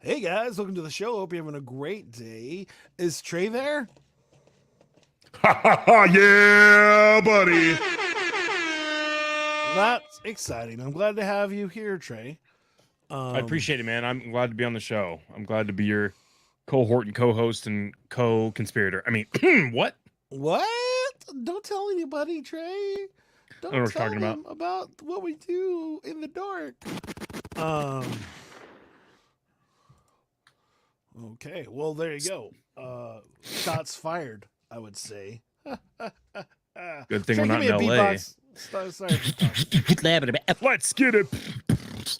Hey guys, welcome to the show. Hope you're having a great day. Is Trey there? Ha ha ha! Yeah, buddy. That's exciting. I'm glad to have you here, Trey. I appreciate it, man. I'm glad to be on the show. I'm glad to be your cohort and co-host and co-conspirator. I mean, what? What? Don't tell anybody, Trey. I don't know Don't what we're tell talking about. them about what we do in the dark. Um. Okay. Well, there you go. Shots fired. I would say. Good thing Trey, we're give not me in a LA. beatbox. Sorry for talking. Let's get it.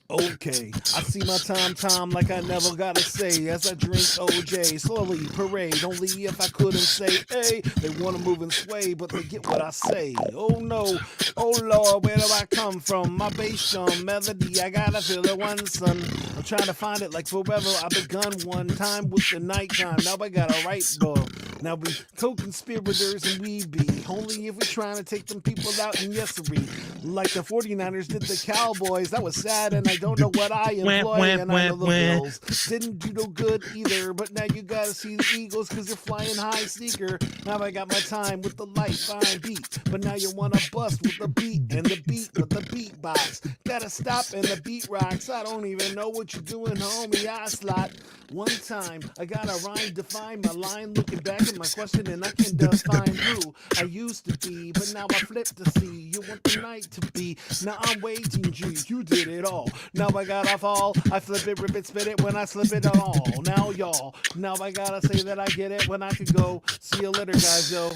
Okay, I see my time like I never gotta say as I drink OJ. Slowly parade, only if I couldn't say, hey, they wanna move and sway, but they get what I say. Oh no, oh Lord, where do I come from? My bass drum melody, I gotta feel it one, son. I'm trying to find it like forever. I begun one time with the nighttime. Now I gotta write, bro. Now we co-conspirators and we be only if we're trying to take them people out in yesterday. Like the 49ers did the Cowboys. That was sad, and I don't know what I employ. And I know the Bills didn't do no good either. But now you gotta see the Eagles because they're flying high sneaker. Now I got my time with the light fine beat. But now you wanna bust with the beat and the beat with the beatbox. Gotta stop and the beat rocks. I don't even know what you're doing, homie. I slot. One time I got a rhyme define my line, looking back at my question, and I can define who I used to be. But now I flip to see you want the night to be. Now I'm waiting, G. You did it all. Now I gotta fall. I flip it, rip it, spit it when I slip it at all. Now y'all. Now I gotta say that I get it when I can go. See you later, guys, yo.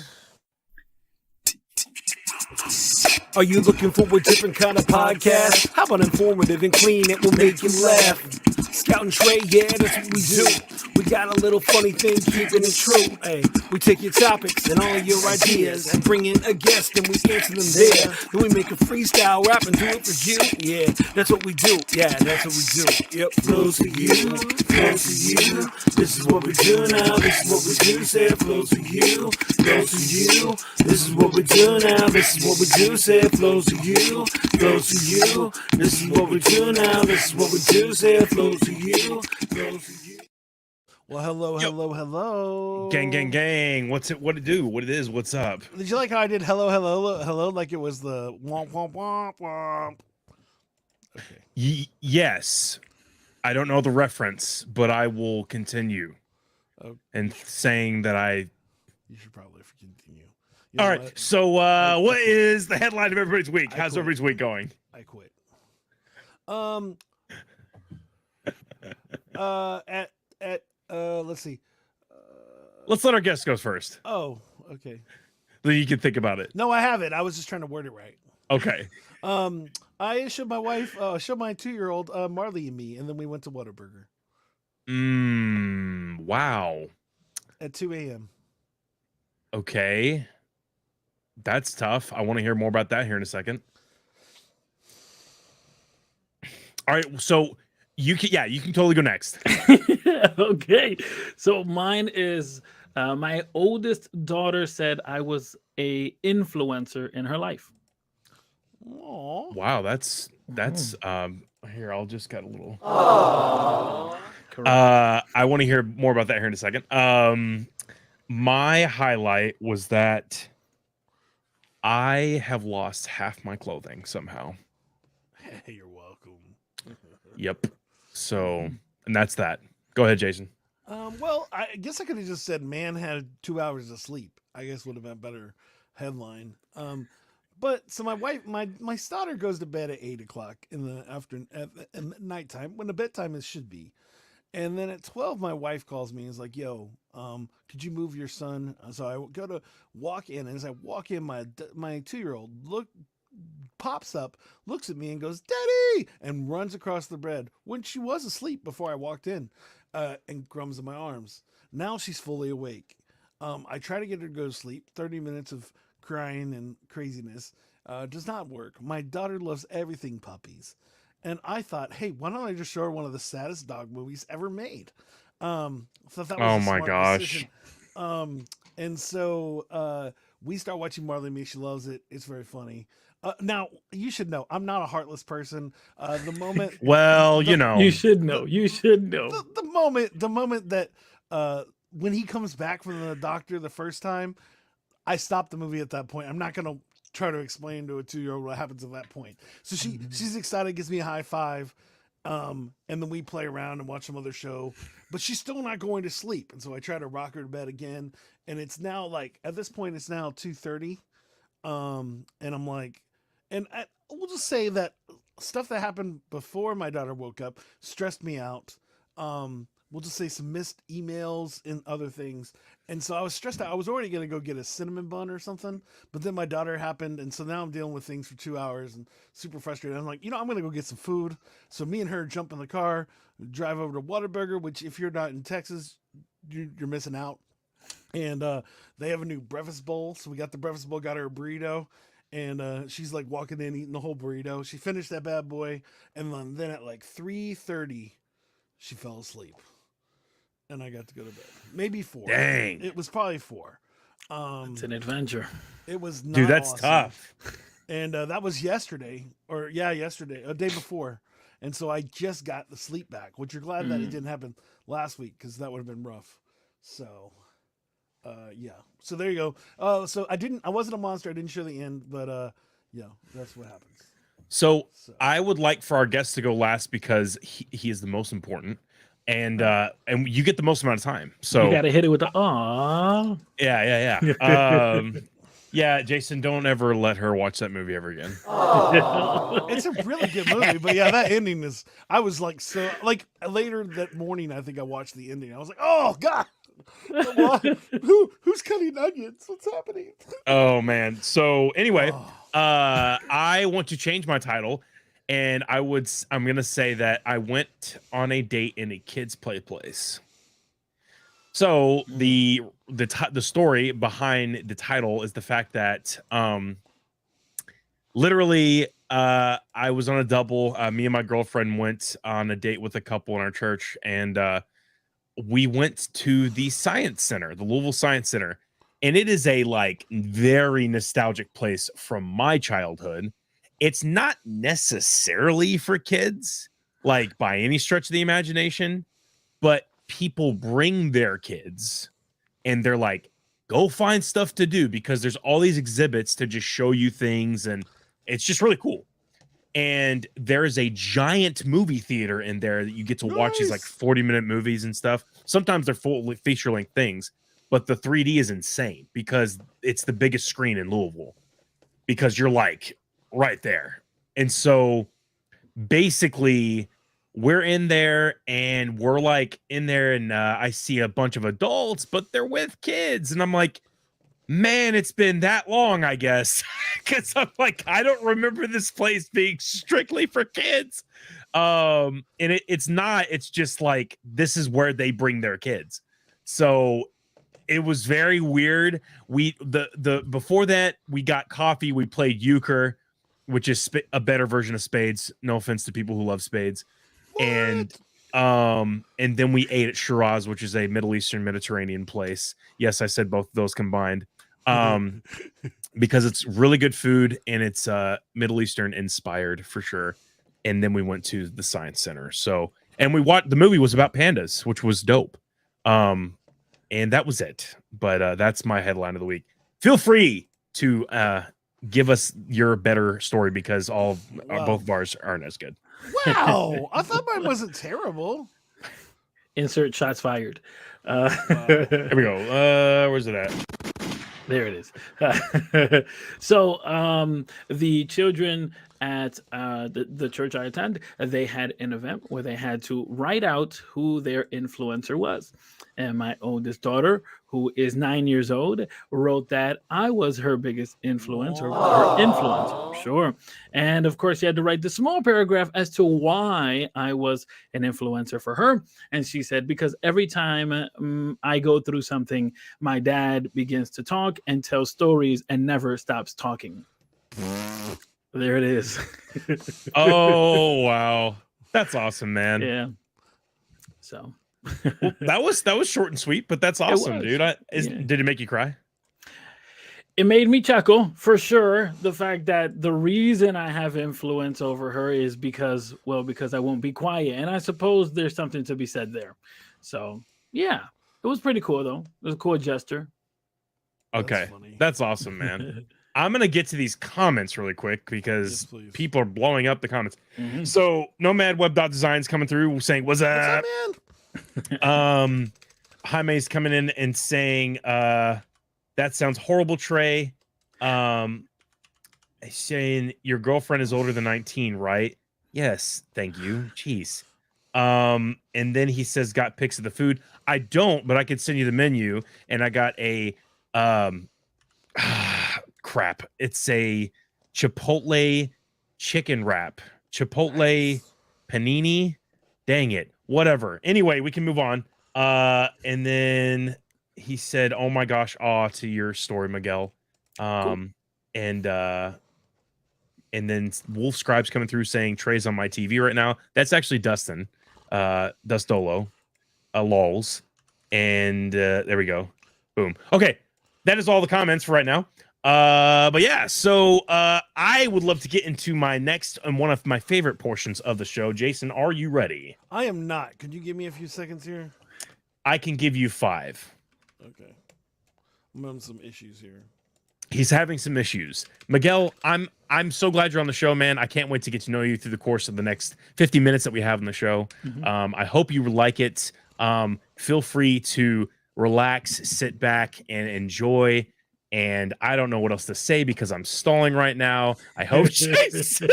Are you looking for a different kind of podcast? How about informative and clean? It will make you laugh. Scout and Trey, yeah, that's what we do. We got a little funny thing, keeping it true. Hey, we take your topics and all your ideas and bring in a guest and we answer them there. Then we make a freestyle rap and do it for you. Yeah, that's what we do. Yeah, that's what we do. Yep, flows for you, flows for you. This is what we do now. This is what we do. Say it flows for you, flows for you. This is what we do now. This is what we do. Say it flows for you, flows for you. This is what we do now. This is what we do. Say it flows for you, flows for you. Well, hello, hello, hello. Gang, gang, gang. What's it? What it do? What it is? What's up? Did you like how I did hello, hello, hello, like it was the womp, womp, womp, womp? Okay. Yes. I don't know the reference, but I will continue. Okay. And saying that I. You should probably continue. All right. What? So, what is the headline of everybody's week? How's everybody's week going? I quit. Let's see. Let's let our guest go first. Oh, okay. Then you can think about it. No, I have it. I was just trying to word it right. Okay. I showed my wife, showed my 2-year-old Marley and me, and then we went to Whataburger. Wow. At 2 a.m. Okay. That's tough. I want to hear more about that here in a second. All right. So you can totally go next. Okay. So mine is my oldest daughter said I was a influencer in her life. Aww. Wow, that's here, I'll just got a little Correct. I want to hear more about that here in a second. My highlight was that I have lost half my clothing somehow. Hey, you're welcome. Yep. So, and that's that. Go ahead, Jason. Well, I guess I could have just said man had 2 hours of sleep. I guess would have been a better headline. But so my wife, my daughter goes to bed at 8:00 in the afternoon at nighttime when the bedtime should be. And then at 12, my wife calls me and is like, yo, could you move your son? So I go to walk in, and as I walk in, my 2-year-old pops up, looks at me and goes, Daddy, and runs across the bed when she was asleep before I walked in, and grums in my arms. Now she's fully awake. I try to get her to go to sleep. 30 minutes of crying and craziness does not work. My daughter loves everything puppies. And I thought, hey, why don't I just show her one of the saddest dog movies ever made? So that was a smart decision. And so we start watching Marley and Me. She loves it. It's very funny. Now you should know I'm not a heartless person. The moment, Well, the, You should know. You should know. the moment that when he comes back from the doctor the first time, I stopped the movie at that point. I'm not gonna try to explain to a 2-year-old what happens at that point. So she's excited, gives me a high five, and then we play around and watch some other show. But she's still not going to sleep, and so I try to rock her to bed again. And it's now like at this point it's now 2:30, and I'm like, we'll just say that stuff that happened before my daughter woke up stressed me out. We'll just say some missed emails and other things. And so I was stressed out. I was already going to go get a cinnamon bun or something, but then my daughter happened. And so now I'm dealing with things for 2 hours and super frustrated. I'm like, I'm going to go get some food. So me and her jump in the car, drive over to Whataburger, which if you're not in Texas, you're missing out. And they have a new breakfast bowl. So we got the breakfast bowl, got her a burrito. And she's like walking in, eating the whole burrito. She finished that bad boy. And then at like 3:30, she fell asleep. And I got to go to bed. Maybe 4. Dang. It was probably 4. It's an adventure. It was not Dude, that's awesome. tough. And that was yesterday. Yesterday. A day before. And so I just got the sleep back, which you're glad that it didn't happen last week because that would have been rough. So, yeah. So there you go. So I wasn't a monster. I didn't show the end, but yeah, that's what happens. So I would like for our guest to go last because he is the most important. And you get the most amount of time. So you got to hit it with the aww. Yeah. Yeah, Jason, don't ever let her watch that movie ever again. It's a really good movie, but yeah, that ending is. I was like, so like later that morning, I think I watched the ending. I was like, oh god, who's cutting onions? What's happening? Oh man. So anyway, I want to change my title. And I'm gonna say that I went on a date in a kid's play place. So the story behind the title is the fact that literally I was on a double. Me and my girlfriend went on a date with a couple in our church, and we went to the Science Center, the Louisville Science Center, and it is a like very nostalgic place from my childhood. It's not necessarily for kids, like by any stretch of the imagination, but people bring their kids and they're like, go find stuff to do because there's all these exhibits to just show you things. And it's just really cool. And there is a giant movie theater in there that you get to watch these like 40-minute movies and stuff. Sometimes they're full feature length things, but the 3D is insane because it's the biggest screen in Louisville because you're like, right there. And so basically we're in there and we're like in there and I see a bunch of adults, but they're with kids. And I'm like, man, it's been that long, I guess. Because I'm like, I don't remember this place being strictly for kids. And it's not, it's just like, this is where they bring their kids. So it was very weird. Before that, we got coffee. We played euchre, which is a better version of spades. No offense to people who love spades. What? And then we ate at Shiraz, which is a Middle Eastern Mediterranean place. Yes, I said both of those combined. Because it's really good food and it's Middle Eastern inspired for sure. And then we went to the Science Center. So, and we watched, the movie was about pandas, which was dope. And that was it. But that's my headline of the week. Feel free to give us your better story because both of ours aren't as good. Wow, I thought mine wasn't terrible. Insert shots fired. Here we go. Where's it at? There it is. So the children at the church I attend, they had an event where they had to write out who their influencer was. And my oldest daughter, who is 9 years old, wrote that I was her biggest influence, or her influencer, sure. And of course, she had to write the small paragraph as to why I was an influencer for her. And she said, because every time I go through something, my dad begins to talk and tell stories and never stops talking. There it is. Oh, wow. That's awesome, man. Yeah. So. Well, that was short and sweet, but that's awesome, dude. Did it make you cry? It made me chuckle for sure. The fact that the reason I have influence over her is because I won't be quiet, and I suppose there's something to be said there. So yeah, it was pretty cool though. It was a cool gesture. Okay, that's awesome, man. I'm gonna get to these comments really quick because people are blowing up the comments. So nomadweb.design's coming through saying, "What's up, man?" Jaime's coming in and saying, "That sounds horrible, Trey." Saying your girlfriend is older than 19, right? Yes, thank you. Jeez. And then he says, "Got pics of the food." I don't, but I could send you the menu. And I got a crap. It's a Chipotle chicken wrap. Chipotle panini. Dang it. Whatever. Anyway, we can move on. And then he said, "Oh my gosh, awe to your story, Miguel." Cool. And then Wolf Scribes coming through saying Trey's on my TV right now. That's actually Dustin. Dustolo. Lols. And there we go. Boom. Okay. That is all the comments for right now. But yeah, so I would love to get into my next and one of my favorite portions of the show. Jason, are you ready? I am not. Could you give me a few seconds here? I can give you 5. Okay. I'm having some issues here. He's having some issues. Miguel, I'm so glad you're on the show, man. I can't wait to get to know you through the course of the next 50 minutes that we have on the show. I hope you like it. Feel free to relax, sit back, and enjoy. And I don't know what else to say because I'm stalling right now. I hope Jason.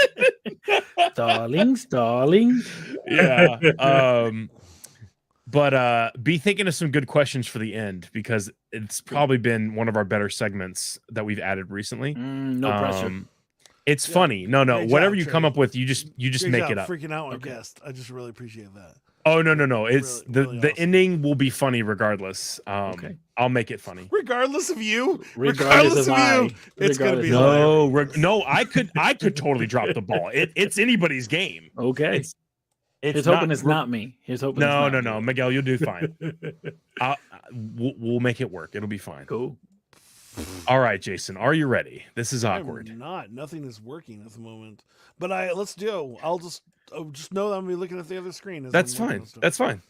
Stalling. Yeah. But be thinking of some good questions for the end because it's probably been one of our better segments that we've added recently. No pressure. It's funny. No. Great Whatever job, you Trey. come up with, you just Great make job it up. Freaking out on guest. I just really appreciate that. Oh no. It's really the awesome. ending will be funny regardless. Okay. I'll make it funny. Regardless of you. Regardless of you. It's gonna be hilarious. No, I could totally drop the ball. It's anybody's game. Okay. It's Here's hoping it's not me. Here's hoping. No, Miguel, you'll do fine. We'll make it work. It'll be fine. Cool. All right, Jason, are you ready? This is awkward. I'm not. Nothing is working at the moment. But let's do. I'll just know that I'm gonna be looking at the other screen. That's fine. That's fine.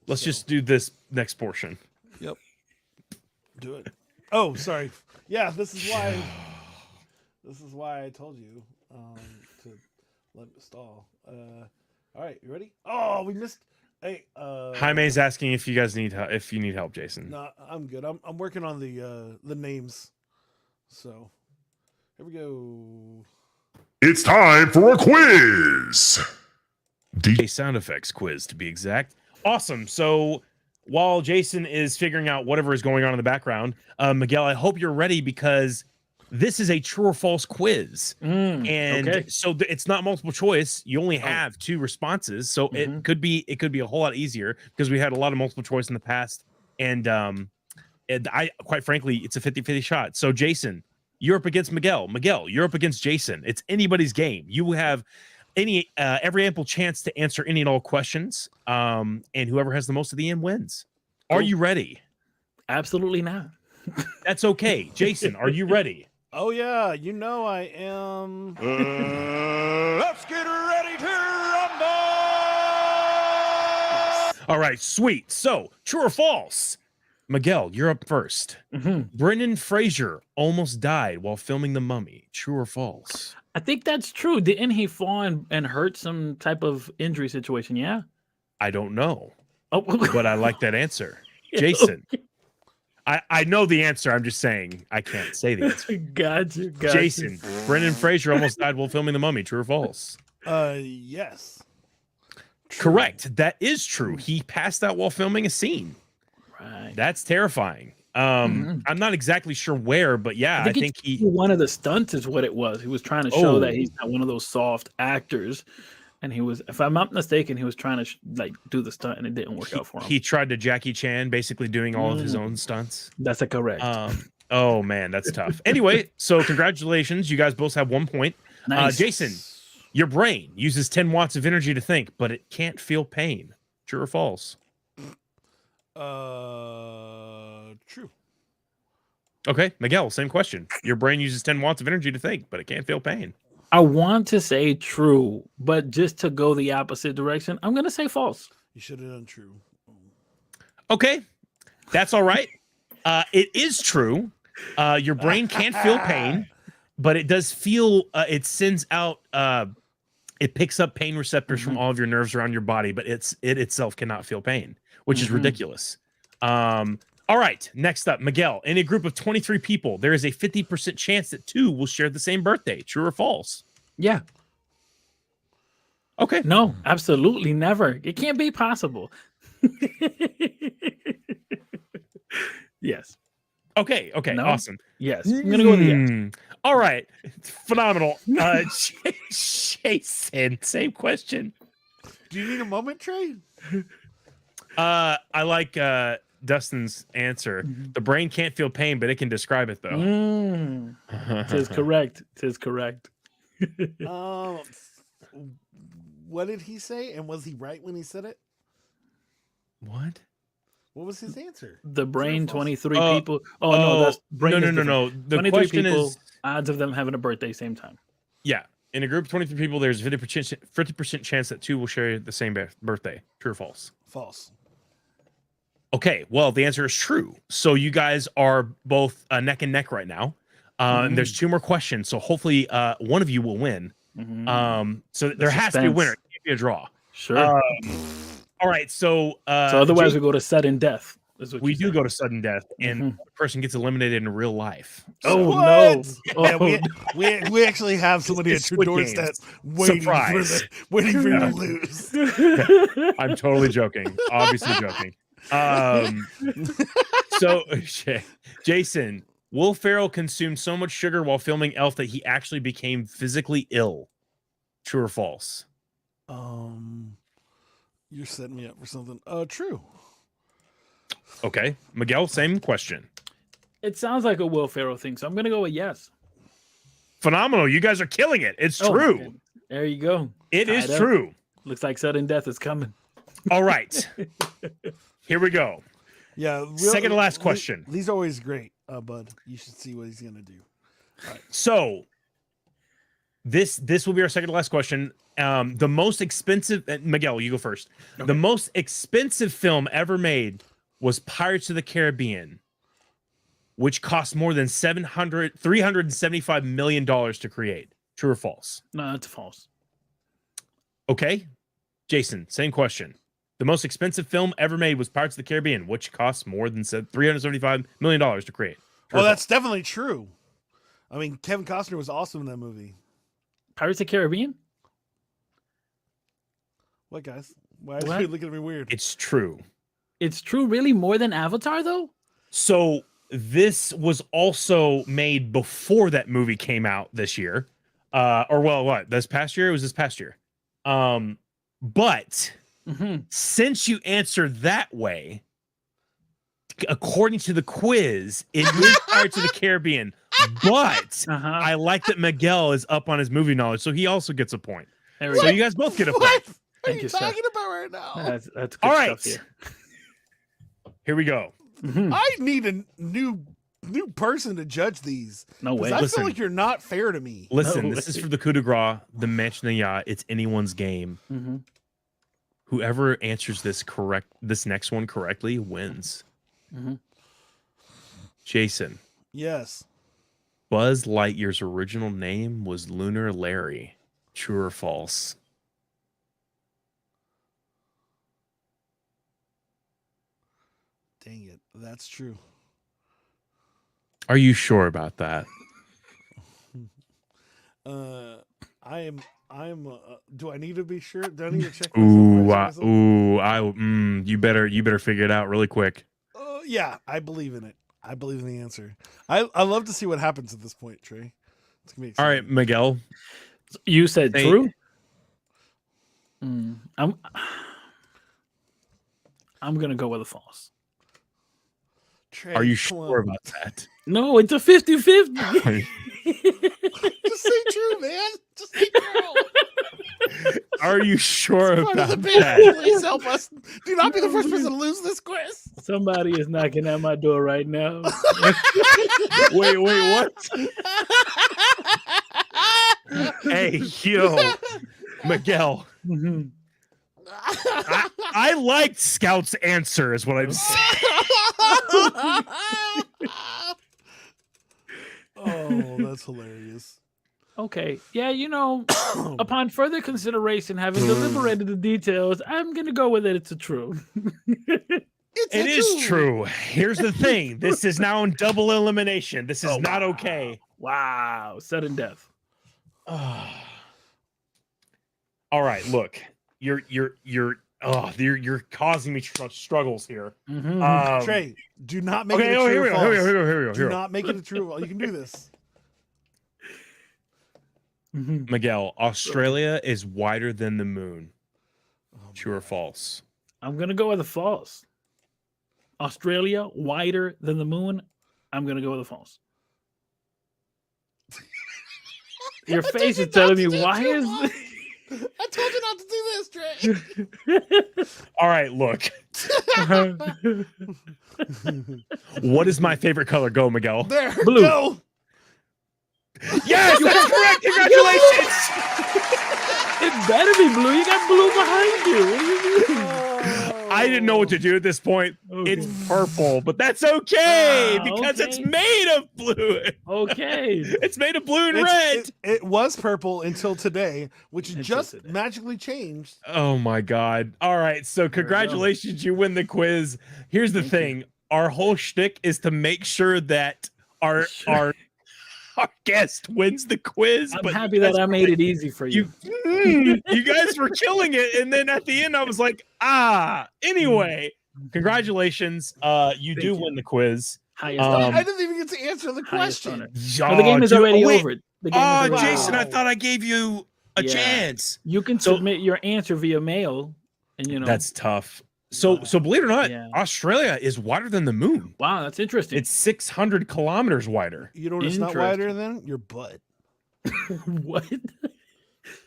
Let's just do this next portion. Yep. Do it. Oh, sorry. Yeah, this is why. This is why I told you to let me stall. All right, you ready? Oh, we missed. Hey, Jaime's asking if you guys need help, Jason. No, I'm good. I'm working on the names. So here we go. It's time for a quiz. DJ sound effects quiz to be exact. Awesome. So while Jason is figuring out whatever is going on in the background, Miguel, I hope you're ready because this is a true or false quiz. So it's not multiple choice. You only have 2 responses. So it could be a whole lot easier because we had a lot of multiple choice in the past. And I quite frankly, it's a 50-50 shot. So Jason, you're up against Miguel. Miguel, you're up against Jason. It's anybody's game. You have every ample chance to answer any and all questions. And whoever has the most at the end wins. Are you ready? Absolutely not. That's okay. Jason, are you ready? Oh yeah, you know I am. Let's get ready to rumble. All right, sweet. So, true or false? Miguel, you're up first. Brendan Fraser almost died while filming The Mummy. True or false? I think that's true. Didn't he fall and hurt some type of injury situation? Yeah. I don't know, Oh, but I like that answer. Jason, I know the answer. I'm just saying I can't say the answer. Gotcha. Jason, Brendan Fraser almost died while filming The Mummy. True or false? Yes. True. Correct. That is true. He passed out while filming a scene. Right. That's terrifying. I'm not exactly sure where, but yeah, I think he one of the stunts is what it was. He was trying to show that he's not one of those soft actors. And he was, if I'm not mistaken, he was trying to do the stunt and it didn't work out for him. He tried to Jackie Chan, basically doing all of his own stunts. That's correct. Oh man, that's tough. Anyway, so congratulations. You guys both have 1 point. Nice. Jason, your brain uses 10 watts of energy to think, but it can't feel pain. True or false? True. Okay, Miguel, same question. Your brain uses 10 watts of energy to think, but it can't feel pain. I want to say true, but just to go the opposite direction, I'm going to say false. You should have done true. Okay, that's all right. It is true. Your brain can't feel pain, but it does feel, it sends out, it picks up pain receptors from all of your nerves around your body, but it itself cannot feel pain, which is ridiculous. All right, next up, Miguel. In a group of 23 people, there is a 50% chance that 2 will share the same birthday. True or false? Yeah. Okay. No, absolutely never. It can't be possible. Yes. Okay. No? Awesome. Yes. I'm going to go with yes. All right. Phenomenal. Jason, same question. Do you need a moment, Trey? I like Dustin's answer. The brain can't feel pain, but it can describe it though. Tis correct. Tis correct. What did he say? And was he right when he said it? What? What was his answer? The brain, 23 people. that's brain. No. The 23 question people, is odds of them having a birthday same time. yeah. In a group of 23 people, there's a 50% chance that 2 will share the same birthday. True or false? False. Okay, well, the answer is true. So you guys are both neck and neck right now. And there's 2 more questions. So hopefully one of you will win. So there has to be a winner. It can't be a draw. Sure. All right. So otherwise we go to sudden death. We do go to sudden death, and the person gets eliminated in real life. Oh, what? no. Yeah, we actually have somebody at your doorstep waiting for you to lose. I'm totally joking. Obviously joking. So, Jason, Will Ferrell consumed so much sugar while filming Elf that he actually became physically ill. True or false? You're setting me up for something. True. Okay, Miguel, same question. It sounds like a Will Ferrell thing, so I'm gonna go with yes. Phenomenal! You guys are killing it. It's true. There you go. It is true. Looks like sudden death is coming. All right, here we go. Yeah. Second to last question. These are always great, bud. You should see what he's gonna do. All right. So this will be our second to last question. The most expensive, Miguel, you go first. Okay. The most expensive film ever made was Pirates of the Caribbean, which cost more than $375 million to create. True or false? No, that's false. Okay. Jason, same question. The most expensive film ever made was Pirates of the Caribbean, which cost more than $375 million to create. Well, that's definitely true. I mean, Kevin Costner was awesome in that movie. Pirates of the Caribbean? What, guys? Why are you looking at me weird? It's true. It's true, really? More than Avatar, though? So this was also made before that movie came out this year. This past year? It was this past year. But since you answered that way, according to the quiz, it is Pirates of the Caribbean. But I like that Miguel is up on his movie knowledge, so he also gets a point. So you guys both get a point. What are you talking about right now? That's good all right. stuff Here we go. I need a new person to judge these. No way. I feel like you're not fair to me. Listen, this is for the coup de grace, the mansion, the yacht. It's anyone's game. Whoever answers this next one correctly wins. Jason. Yes. Buzz Lightyear's original name was Lunar Larry. True or false? Dang it. That's true. Are you sure about that? Do I need to be sure? Do I need to check? You better figure it out really quick. Yeah, I believe in it. I believe in the answer. I love to see what happens at this point, Trey. It's gonna be exciting. All right, Miguel. You said true? I'm gonna go with a false. Trey, are you sure about that? No, it's a 50-50. Just say true, man. Just say true. Are you sure Part of the about bid. that? Please help us. Do not be the first person to lose this quiz. Somebody is knocking at my door right now. Wait, what? Hey, yo, Miguel. Mhm. I liked Scout's answer, is what I'm saying. Oh, that's hilarious. Okay. Yeah, upon further consideration, having deliberated the details, I'm going to go with it. It's a true. It is true. Here's the thing. This is now in double elimination. This is not okay. Wow. Sudden death. All right, look. You're causing me struggles here. Mhm. Trey, do not make Okay, it a true here we or go. false. Here we go. Do not make it a true. You can do this. Mhm. Miguel, Australia is wider than the moon. Oh, True or false? I'm going to go with a false. Australia, wider than the moon. I'm going to go with a false. Your face is telling me, why is this? I told you not to do this, Trey. All right, look. What is my favorite color? Go, Miguel. There, Blue. go. Yes, that's correct. Congratulations. It better be blue. You got blue behind you. What do you mean? I didn't know what to do at this point. Okay. It's purple, but that's okay because it's Okay. made of blue. Okay. It's made of blue and red. It was purple until today, which Until just today. magically changed. Oh my God. All right. So congratulations. You win the quiz. Here's the thing. Our whole shtick is to make sure that our guest wins the quiz. I'm but happy that I made it easy for you. you guys were killing it. And then at the end, I was like, anyway, congratulations. You do win the quiz. Highest Um, honor. I didn't even get to answer the Highest question. honor. Oh, Well, the game is dude, already wait. over. The game is already Jason, over. I thought I gave you a Yeah. chance. You can So- submit your answer via mail, and That's tough. So believe it or not, Yeah. Australia is wider than the moon. wow, that's interesting. It's 600 kilometers wider. You know what it's not Interesting. wider than? Your butt. What?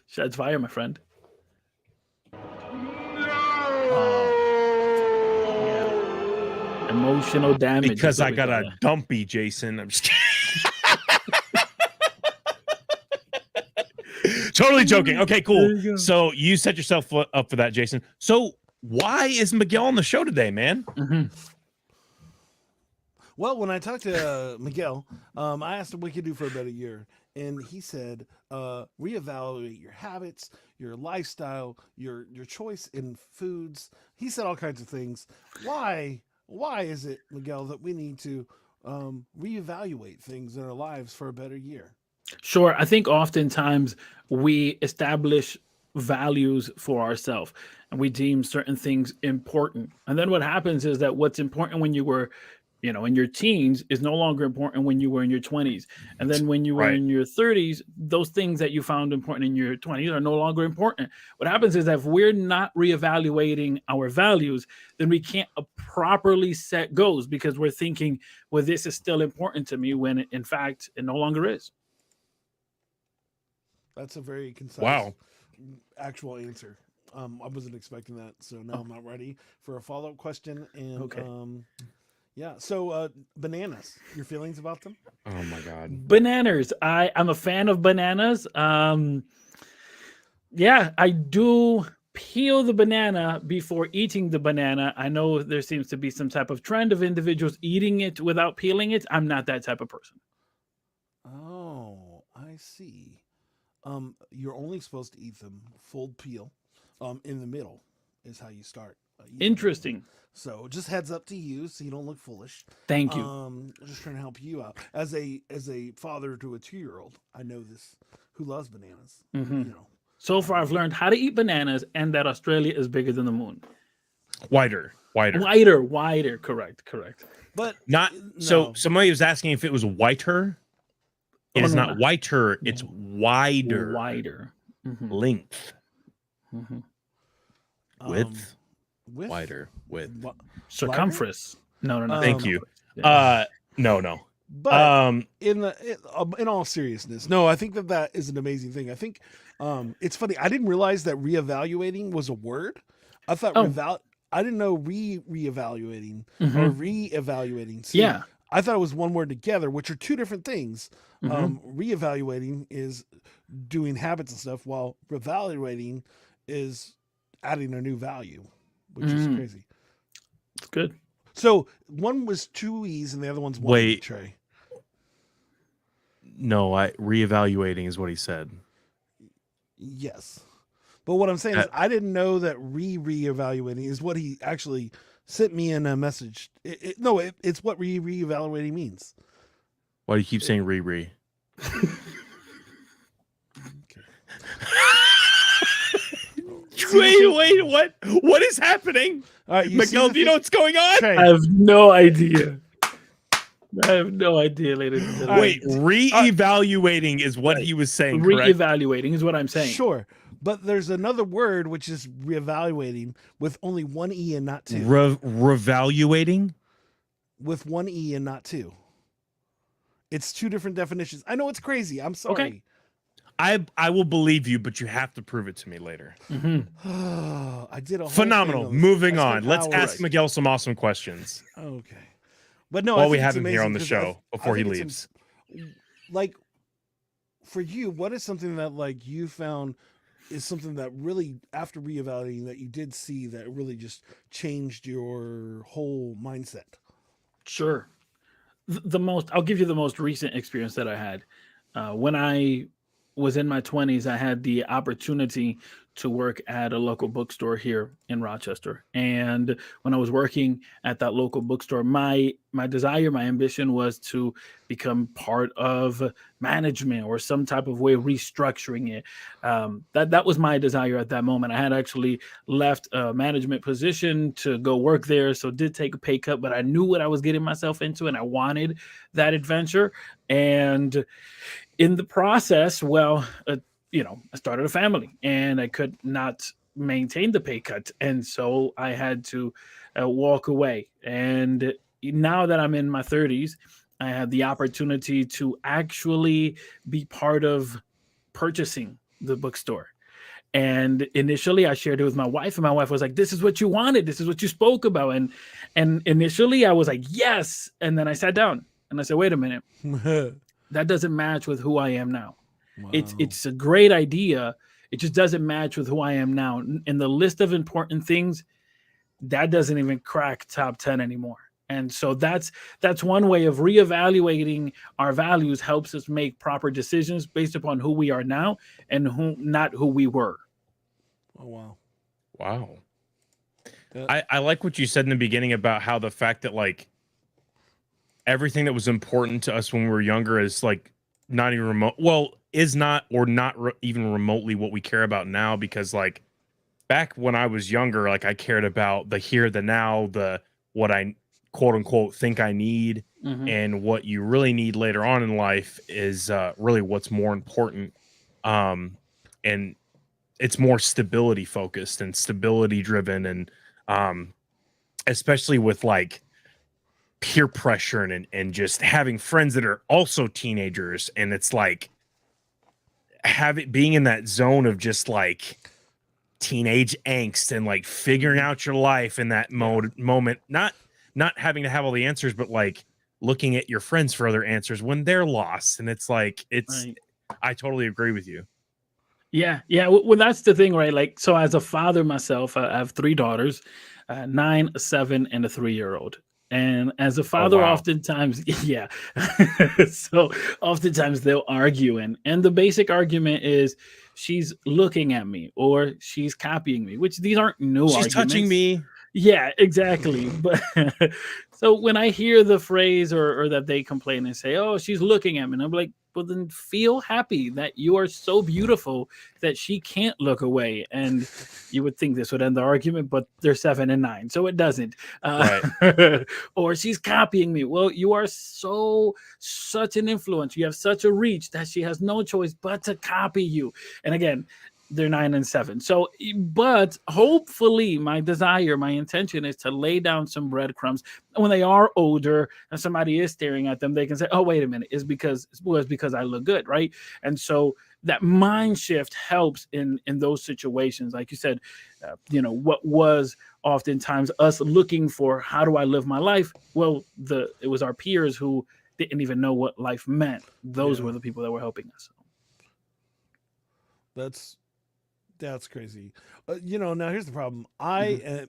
Shots fired, my friend. Yeah. Emotional damage. Because is what I we got call a it. dumpy, Jason. I'm just kidding. Totally joking. Okay, There cool. you go. So you set yourself up for that, Jason. So why is Miguel on the show today, man? Mhm. Well, when I talked to Miguel, I asked him what he could do for a better year. And he said, reevaluate your habits, your lifestyle, your choice in foods. He said all kinds of things. Why is it, Miguel, that we need to reevaluate things in our lives for a better year? Sure. I think oftentimes we establish values for ourselves and we deem certain things important. And then what happens is that what's important when you were, in your teens is no longer important when you were in your 20s. And then when you were Right. in your 30s, those things that you found important in your 20s are no longer important. What happens is that if we're not reevaluating our values, then we can't properly set goals because we're thinking, well, this is still important to me when in fact it no longer is. That's a very concise, Wow. actual answer. I wasn't expecting that, so now I'm not ready for a follow-up question. And Okay. yeah. So bananas, your feelings about them? Oh my God. Bananas. I'm a fan of bananas. Yeah, I do peel the banana before eating the banana. I know there seems to be some type of trend of individuals eating it without peeling it. I'm not that type of person. Oh, I see. You're only supposed to eat them full peel. In the middle is how you start. Eating them. Interesting. So just heads up to you, so you don't look foolish. Thank you. Just trying to help you out as a father to a 2-year-old. I know this. Who loves bananas? Mhm. You know. So far, I've learned how to eat bananas and that Australia is bigger than the moon. Wider. Wider. Correct. But Not no. so somebody was asking if it was whiter. It Oh, is no, not no. whiter, it's No. wider. Wider. Mhm, Length. mhm. Width. Width? Wider. Width. Wa- Circumference. No. Um, Thank you. Yeah. No. But in all seriousness, no, I think that is an amazing thing. I think it's funny. I didn't realize that reevaluating was a word. I thought I didn't know reevaluating or reevaluating. See, Yeah. I thought it was one word together, which are two different things. Mm-hmm. Reevaluating is doing habits and stuff, while revaluating is adding a new value, which is crazy. It's good. So one was two E's and the other one's one E, Wait. Trey. No, reevaluating is what he said. Yes. But what I'm saying is I didn't know that reevaluating is what he actually sent me in a message. It's what reevaluating means. Why do you keep saying re? Wait, what? What is happening? Miguel, do you know what's going on? Trey, I have no idea. I have no idea, ladies and gentlemen. Wait, reevaluating is what he was saying, correct? Reevaluating is what I'm saying. Sure. But there's another word which is reevaluating with only one E and not two. Revaluating? With one E and not two. It's two different definitions. I know it's crazy. I'm sorry. Okay. I will believe you, but you have to prove it to me later. I did a whole phenomenal. thing on this. Moving I on. spent Let's hours. ask Miguel some awesome questions. Okay. But no, While I we think have it's him here on amazing the because show before he think leaves. Like, for you, what is something that like you found is something that really, after reevaluating, that you did see that really just changed your whole mindset? Sure. I'll give you the most recent experience that I had. When I was in my 20s, I had the opportunity to work at a local bookstore here in Rochester. And when I was working at that local bookstore, my desire, my ambition was to become part of management or some type of way of restructuring it. That was my desire at that moment. I had actually left a management position to go work there, so did take a pay cut, but I knew what I was getting myself into and I wanted that adventure. And in the process, I started a family and I could not maintain the pay cut. And so I had to walk away. And now that I'm in my 30s, I have the opportunity to actually be part of purchasing the bookstore. And initially I shared it with my wife, and my wife was like, "This is what you wanted. This is what you spoke about." And initially I was like, "Yes." And then I sat down and I said, "Wait a minute. That doesn't match with who I am now." Wow. It's a great idea. It just doesn't match with who I am now. In the list of important things, that doesn't even crack top 10 anymore. And so that's one way of reevaluating our values, helps us make proper decisions based upon who we are now and not who we were. Oh, wow. I like what you said in the beginning about how the fact that like everything that was important to us when we were younger is like not even remote. Well, is not or not even remotely what we care about now, because like back when I was younger, like I cared about the here, the now, the what I quote unquote think I need, and what you really need later on in life is really what's more important. And it's more stability focused and stability driven, and especially with like peer pressure and just having friends that are also teenagers, and it's like being in that zone of just like teenage angst and like figuring out your life in that moment, not having to have all the answers, but like looking at your friends for other answers when they're lost. And it's like right. I totally agree with you. Yeah. Well, that's the thing, right? Like, so as a father myself, I have 3 daughters, 9, a 7, and a 3-year-old. And as a father, oftentimes, so oftentimes they'll argue, and the basic argument is she's looking at me or she's copying me, which these aren't new arguments. She's touching me. Yeah, exactly. But so when I hear the phrase or that they complain and say, "Oh, she's looking at me," and I'm like, well, then feel happy that you are so beautiful that she can't look away. And you would think this would end the argument, but they're 7 and 9, so it doesn't. Right. Or she's copying me. Well, you are such an influence. You have such a reach that she has no choice but to copy you. And again, they're 9 and 7. So, but hopefully my intention is to lay down some breadcrumbs. When they are older and somebody is staring at them, they can say, oh, wait a minute, it's because I look good, right? And so that mind shift helps in those situations. Like you said, what was oftentimes us looking for, how do I live my life? Well, it was our peers who didn't even know what life meant. Those were the people that were helping us. That's crazy. Now here's the problem. I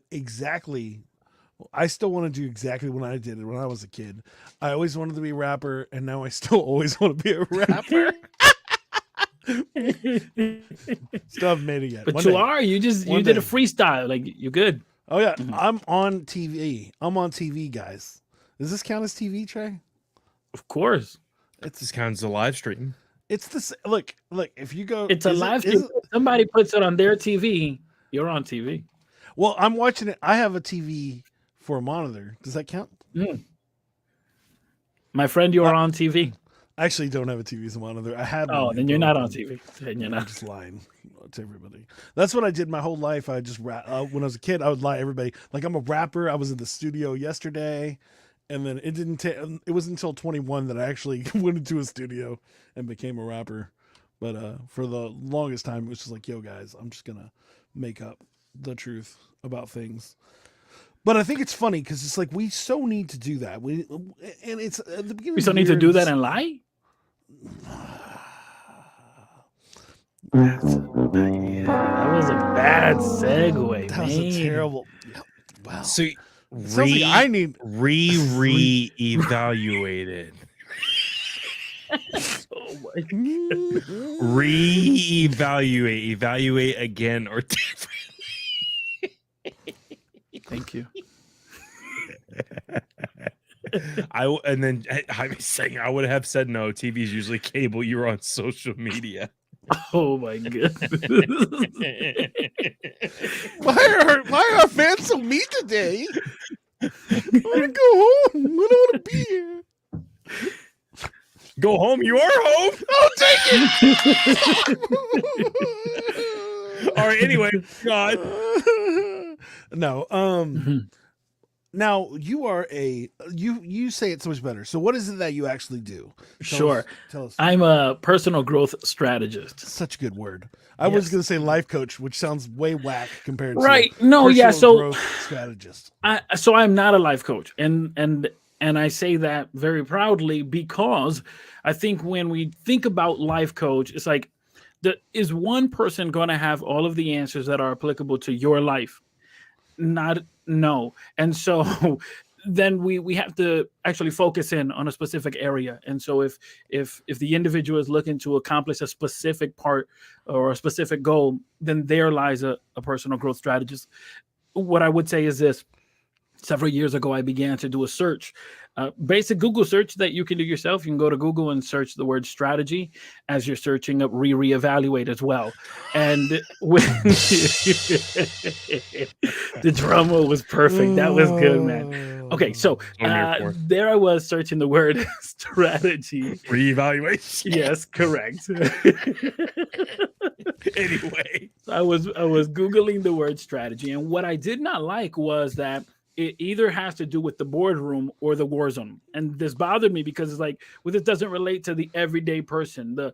still want to do exactly what I did when I was a kid. I always wanted to be a rapper, and now I still always want to be a rapper. Still haven't made it yet. But you did a freestyle. Like, you're good. Oh yeah, I'm on TV. I'm on TV, guys. Does this count as TV, Trey? Of course. This counts as a live stream. It's this. Look. If you go, it's a live stream. Somebody puts it on their TV. You're on TV. Well, I'm watching it. I have a TV for a monitor. Does that count? My friend, you're on TV. I actually don't have a TV as a monitor. I had. Oh, then you're not on TV. Then you're not. I'm just lying to everybody. That's what I did my whole life. I just when I was a kid, I would lie to everybody. Like, I'm a rapper. I was in the studio yesterday. And then it wasn't until 21 that I actually went into a studio and became a rapper. But for the longest time, it was just like, yo, guys, I'm just going to make up the truth about things. But I think it's funny because it's like, we so need to do that. And it's at the beginning. We still need to do that and lie? That was a bad segue. That was a terrible. Wow. So I need reevaluated. Oh my God. Evaluate again or differently. Thank you. I was saying I would have said no. TV is usually cable. You're on social media. Oh my God. Why are fans so mean today? I want to go home. I don't want to be here. Go home. You are home. Oh, take it. All right. Anyway, God. No. Now you are you say it so much better. So what is it that you actually do? Tell us. I'm a personal growth strategist. Such a good word. I was going to say life coach, which sounds way whack compared to growth strategist. So I'm not a life coach, and I say that very proudly because I think when we think about life coach, it's like, is one person going to have all of the answers that are applicable to your life? No. And so then we have to actually focus in on a specific area. And so if the individual is looking to accomplish a specific part or a specific goal, then there lies a personal growth strategist. What I would say is this. Several years ago, I began to do a search, basic Google search that you can do yourself. You can go to Google and search the word strategy as you're searching up reevaluate as well. And when the drum roll was perfect. That was good, man. Okay, so there I was searching the word strategy. Reevaluation. Yes, correct. Anyway, so I was Googling the word strategy, and what I did not like was that it either has to do with the boardroom or the war zone. And this bothered me because it's like, well, this doesn't relate to the everyday person, the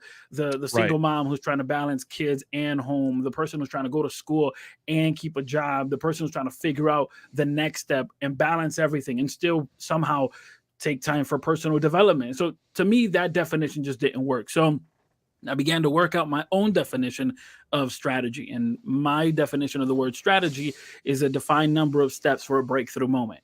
single mom who's trying to balance kids and home, the person who's trying to go to school and keep a job, the person who's trying to figure out the next step and balance everything and still somehow take time for personal development. So to me, that definition just didn't work. So I began to work out my own definition of strategy. And my definition of the word strategy is a defined number of steps for a breakthrough moment.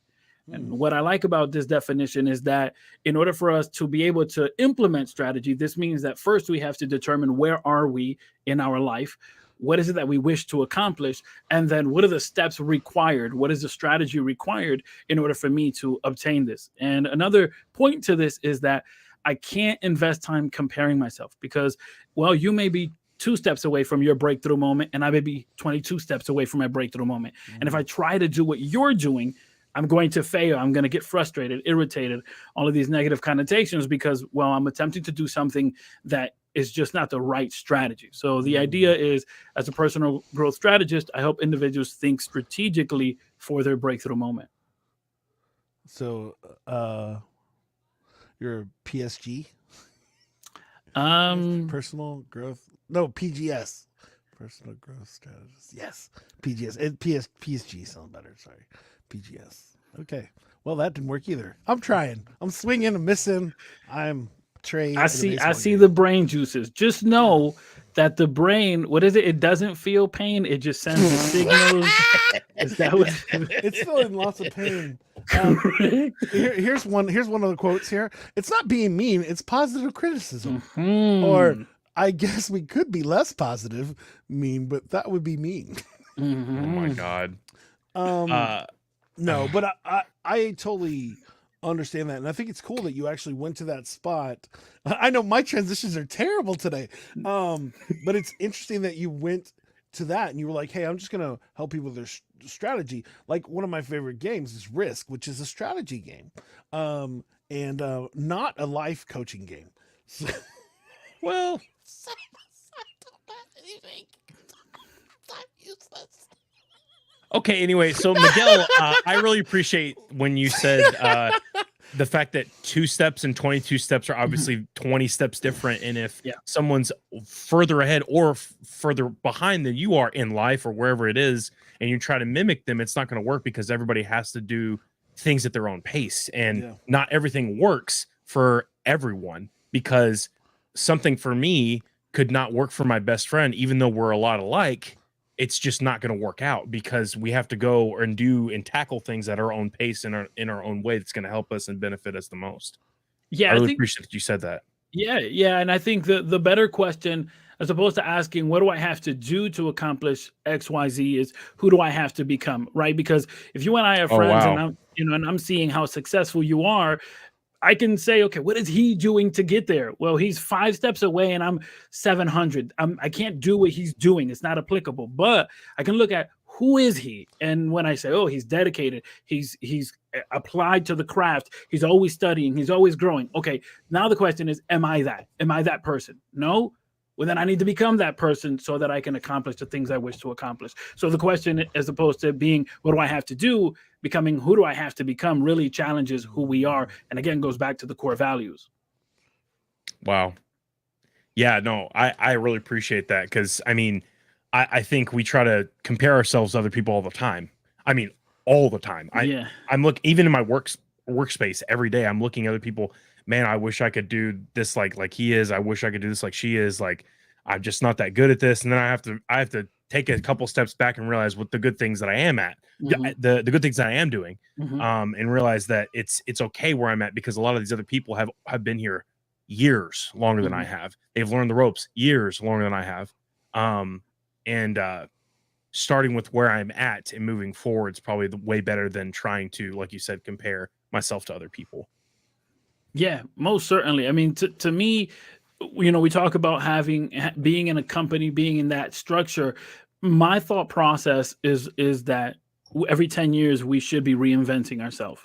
And what I like about this definition is that in order for us to be able to implement strategy, this means that first we have to determine where are we in our life, what is it that we wish to accomplish, and then what are the steps required, what is the strategy required in order for me to obtain this. And another point to this is that I can't invest time comparing myself because, well, you may be 2 steps away from your breakthrough moment and I may be 22 steps away from my breakthrough moment. And if I try to do what you're doing, I'm going to fail. I'm going to get frustrated, irritated, all of these negative connotations because, well, I'm attempting to do something that is just not the right strategy. So the idea is, as a personal growth strategist, I help individuals think strategically for their breakthrough moment. So, you're a PSG, personal growth. No, PGS, personal growth strategist. Yes, PGS. PSG sounds better. Sorry, PGS. Okay. Well, that didn't work either. I'm trying. I'm swinging. I'm missing. I'm Trey. I see the brain juices. Just know that the brain, what is it? It doesn't feel pain. It just sends the signals. Is that what? It's still in lots of pain. Here's one of the quotes here. It's not being mean. It's positive criticism. Or I guess we could be less positive, mean, but that would be mean. Oh my God. No, but I totally understand that, and I think it's cool that you actually went to that spot. I know my transitions are terrible today, but it's interesting that you went to that and you were like, hey, I'm just gonna help people with their strategy. Like, one of my favorite games is Risk, which is a strategy game, and not a life coaching game. So, Well, okay, anyway, so Miguel, I really appreciate when you said the fact that 2 steps and 22 steps are obviously 20 steps different. And if someone's further ahead or further behind than you are in life or wherever it is, and you try to mimic them, it's not going to work because everybody has to do things at their own pace. And not everything works for everyone, because something for me could not work for my best friend, even though we're a lot alike. It's just not going to work out because we have to go and do and tackle things at our own pace in our own way. That's going to help us and benefit us the most. Yeah, I really appreciate that you said that. Yeah, and I think the better question, as opposed to asking what do I have to do to accomplish XYZ, is who do I have to become, right? Because if you and I are friends, and I'm seeing how successful you are, I can say, okay, what is he doing to get there? Well, he's 5 steps away and I'm 700. I can't do what he's doing. It's not applicable. But I can look at who is he? And when I say, oh, he's dedicated, he's applied to the craft, he's always studying, he's always growing. Okay, now the question is, am I that? Am I that person? No? Well, then I need to become that person so that I can accomplish the things I wish to accomplish. So the question, as opposed to being, what do I have to do? Becoming, who do I have to become, really challenges who we are. And again, goes back to the core values. Wow. Yeah, no, I really appreciate that. Because, I mean, I think we try to compare ourselves to other people all the time. I mean, all the time. I'm looking, even in my workspace every day, I'm looking at other people. Man, I wish I could do this like he is. I wish I could do this like she is. Like, I'm just not that good at this. And then I have to take a couple steps back and realize what the good things that I am at, the good things that I am doing, and realize that it's okay where I'm at, because a lot of these other people have been here years longer than I have. They've learned the ropes years longer than I have. And starting with where I'm at and moving forward is probably the way better than trying to, like you said, compare myself to other people. Yeah, most certainly. I mean, to me, we talk about being in a company, being in that structure. My thought process is that every 10 years we should be reinventing ourselves.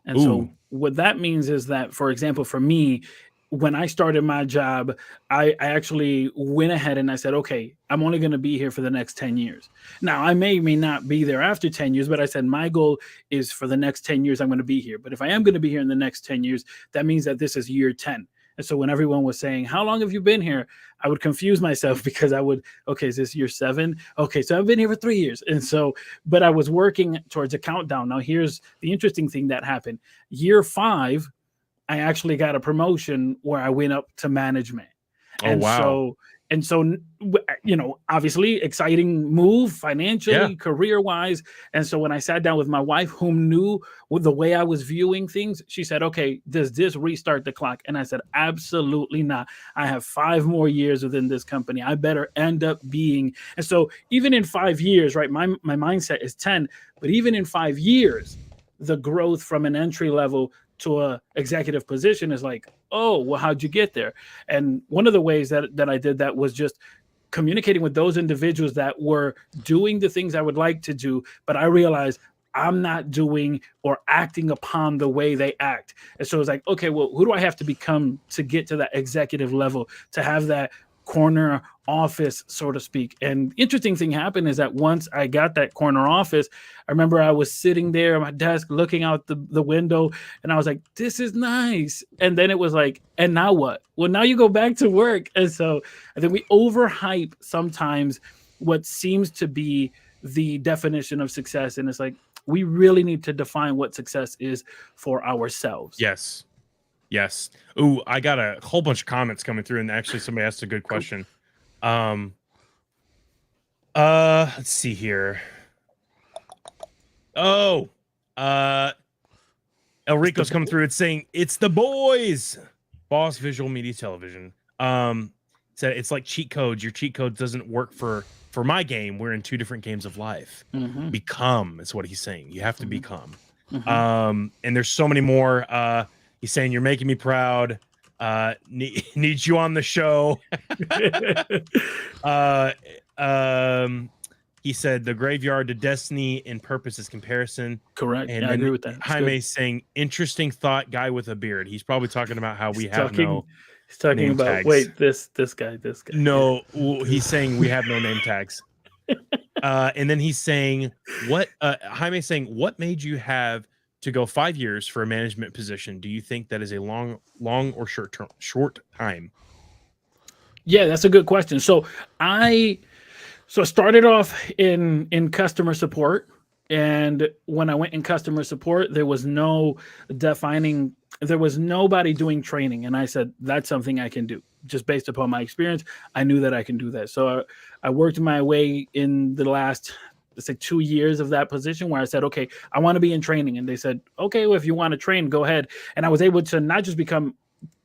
And so what that means is that, for example, for me, when I started my job, I actually went ahead and I said, okay, I'm only going to be here for the next 10 years. Now, I may not be there after 10 years, but I said my goal is for the next 10 years, I'm going to be here. But if I am going to be here in the next 10 years, that means that this is year 10. And so when everyone was saying, how long have you been here? I would confuse myself because okay, is this year 7? Okay, so I've been here for 3 years. And so, but I was working towards a countdown. Now, here's the interesting thing that happened. Year 5, I actually got a promotion where I went up to management. Oh, wow. So, obviously exciting move financially, career-wise. And so when I sat down with my wife, whom knew the way I was viewing things, she said, okay, does this restart the clock? And I said, absolutely not. I have 5 more years within this company. I better end up being. And so even in 5 years, right, my mindset is 10, but even in 5 years, the growth from an entry level to a executive position is like, oh, well, how'd you get there? And one of the ways that I did that was just communicating with those individuals that were doing the things I would like to do. But I realized I'm not doing or acting upon the way they act. And so it's like, okay, well, who do I have to become to get to that executive level, to have that corner office, so to speak? And interesting thing happened is that once I got that corner office, I remember I was sitting there at my desk looking out the window, and I was like, this is nice. And then it was like, and now what? Well, now you go back to work. And so I think we overhype sometimes what seems to be the definition of success. And it's like, we really need to define what success is for ourselves. Yes. Yes. Ooh, I got a whole bunch of comments coming through, and actually somebody asked a good question. Let's see here. Oh, El Rico's coming through. It's saying it's the boys. Boss Visual Media Television. Said it's like cheat codes. Your cheat code doesn't work for my game. We're in two different games of life. Mhm. Become is what he's saying. You have to become. Mhm. And there's so many more. He's saying you're making me proud. Need you on the show. He said the graveyard to destiny and purpose is comparison. Correct. And Yeah, I agree with that. Jaime saying interesting thought, guy with a beard. He's probably talking about how we have no. He's talking name about tags. wait, this guy. No, he's saying we have no name tags. And then he's saying what Jaime's saying, what made you have to go 5 years for a management position? Do you think that is a long or short time? Yeah, that's a good question. So I started off in customer support, and when I went in customer support, there was nobody doing training, and I said that's something I can do. Just based upon my experience, I knew that I can do that. So I worked my way in the last, let's say, 2 years of that position where I said, okay, I want to be in training. And they said, okay, well, if you want to train, go ahead. And I was able to not just become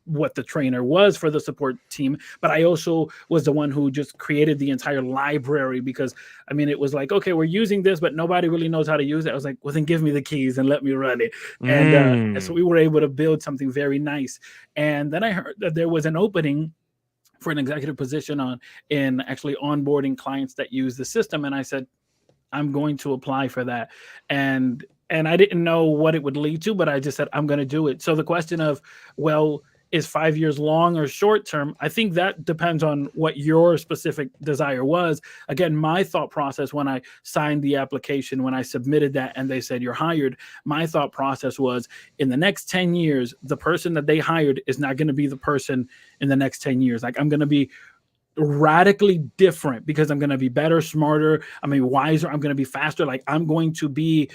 what the trainer was for the support team, but I also was the one who just created the entire library, because I mean, it was like, okay, we're using this, but nobody really knows how to use it. I was like, well, then give me the keys and let me run it. And so we were able to build something very nice. And then I heard that there was an opening for an executive position in actually onboarding clients that use the system. And I said, I'm going to apply for that. And I didn't know what it would lead to, but I just said, I'm going to do it. So the question of, well, is 5 years long or short term? I think that depends on what your specific desire was. Again, my thought process when I signed the application, when I submitted that and they said you're hired, my thought process was in the next 10 years, the person that they hired is not going to be the person in the next 10 years. Like, I'm going to be radically different because I'm going to be better, smarter, wiser, I'm going to be faster. Like, I'm going to be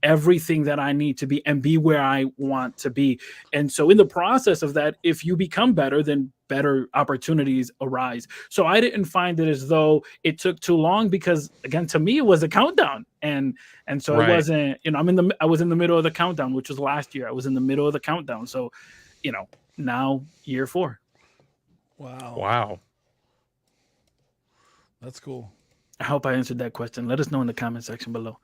everything that I need to be and be where I want to be. And so in the process of that, if you become better, then better opportunities arise. So I didn't find it as though it took too long, because again, to me, it was a countdown. And so It wasn't, I was in the middle of the countdown, which was last year. I was in the middle of the countdown. So, now year 4. Wow. That's cool. I hope I answered that question. Let us know in the comment section below.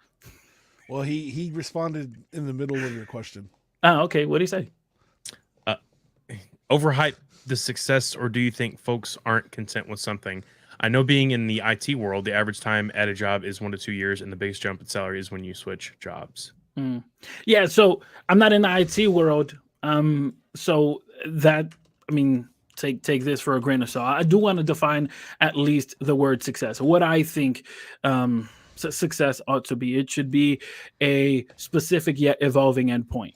Well, he responded in the middle of your question. Oh, okay. What did he say? Overhype the success, or do you think folks aren't content with something? I know being in the IT world, the average time at a job is 1 to 2 years, and the biggest jump in salary is when you switch jobs. Yeah, so I'm not in the IT world. So that, take this for a grain of salt. I do want to define at least the word success. What I think success ought to be. It should be a specific yet evolving endpoint.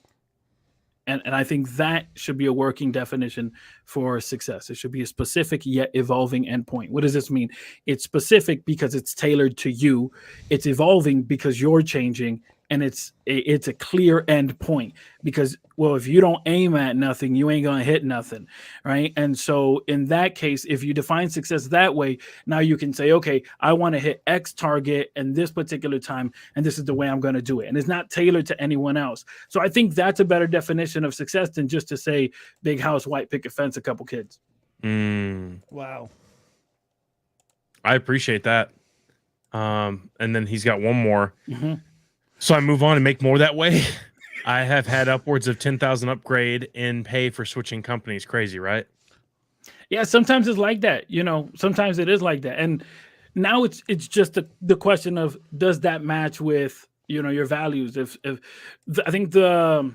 And I think that should be a working definition for success. It should be a specific yet evolving endpoint. What does this mean? It's specific because it's tailored to you. It's evolving because you're changing. And it's a clear end point, because, well, if you don't aim at nothing, you ain't going to hit nothing, right? And so in that case, if you define success that way, now you can say, okay, I want to hit X target in this particular time, and this is the way I'm going to do it. And it's not tailored to anyone else. So I think that's a better definition of success than just to say big house, white picket fence, a couple kids. Wow. I appreciate that. And then he's got one more. So I move on and make more that way. I have had upwards of 10,000 upgrade in pay for switching companies. Crazy, right? Yeah, sometimes it's like that. Sometimes it is like that. And now it's just the question of, does that match with your values. I think the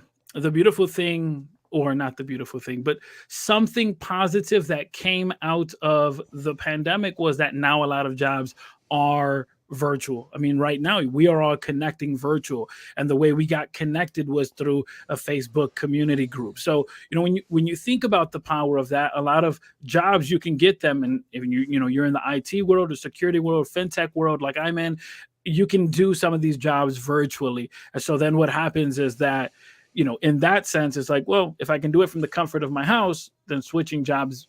beautiful thing, or not the beautiful thing, but something positive that came out of the pandemic was that now a lot of jobs are virtual. I mean, right now we are all connecting virtual, and the way we got connected was through a Facebook community group. So, when you think about the power of that, a lot of jobs you can get them, and if you're in the IT world, or security world, fintech world, like I'm in, you can do some of these jobs virtually. And so then what happens is that, in that sense, it's like, well, if I can do it from the comfort of my house, then switching jobs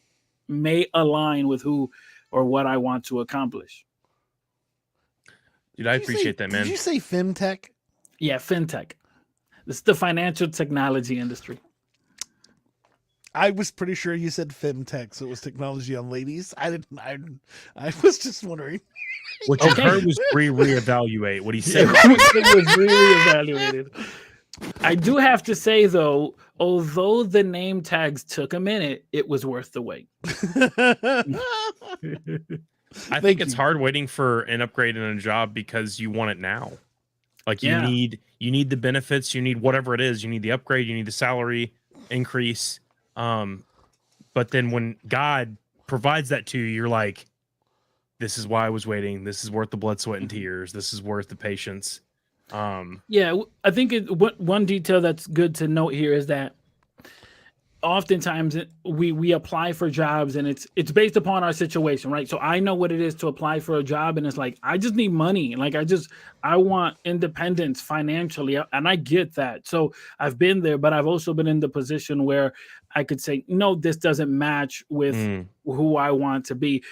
may align with who or what I want to accomplish. Dude, I appreciate that, man. Did you say femtech? Yeah, fintech. This is the financial technology industry. I was pretty sure you said femtech, so it was technology on ladies. I was just wondering. What you heard was reevaluate. What he said. It was reevaluated. I do have to say, though, although the name tags took a minute, it was worth the wait. I think it's hard waiting for an upgrade in a job because you want it now. Like you need the benefits, you need whatever it is, you need the upgrade, you need the salary increase. But then when God provides that to you, you're like, this is why I was waiting. This is worth the blood, sweat, and tears. This is worth the patience. Yeah, I think one detail that's good to note here is that oftentimes we apply for jobs, and it's based upon our situation, right? So I know what it is to apply for a job, and it's like, I just need money. Like I want independence financially, and I get that. So I've been there, but I've also been in the position where I could say, no, this doesn't match with who I want to be.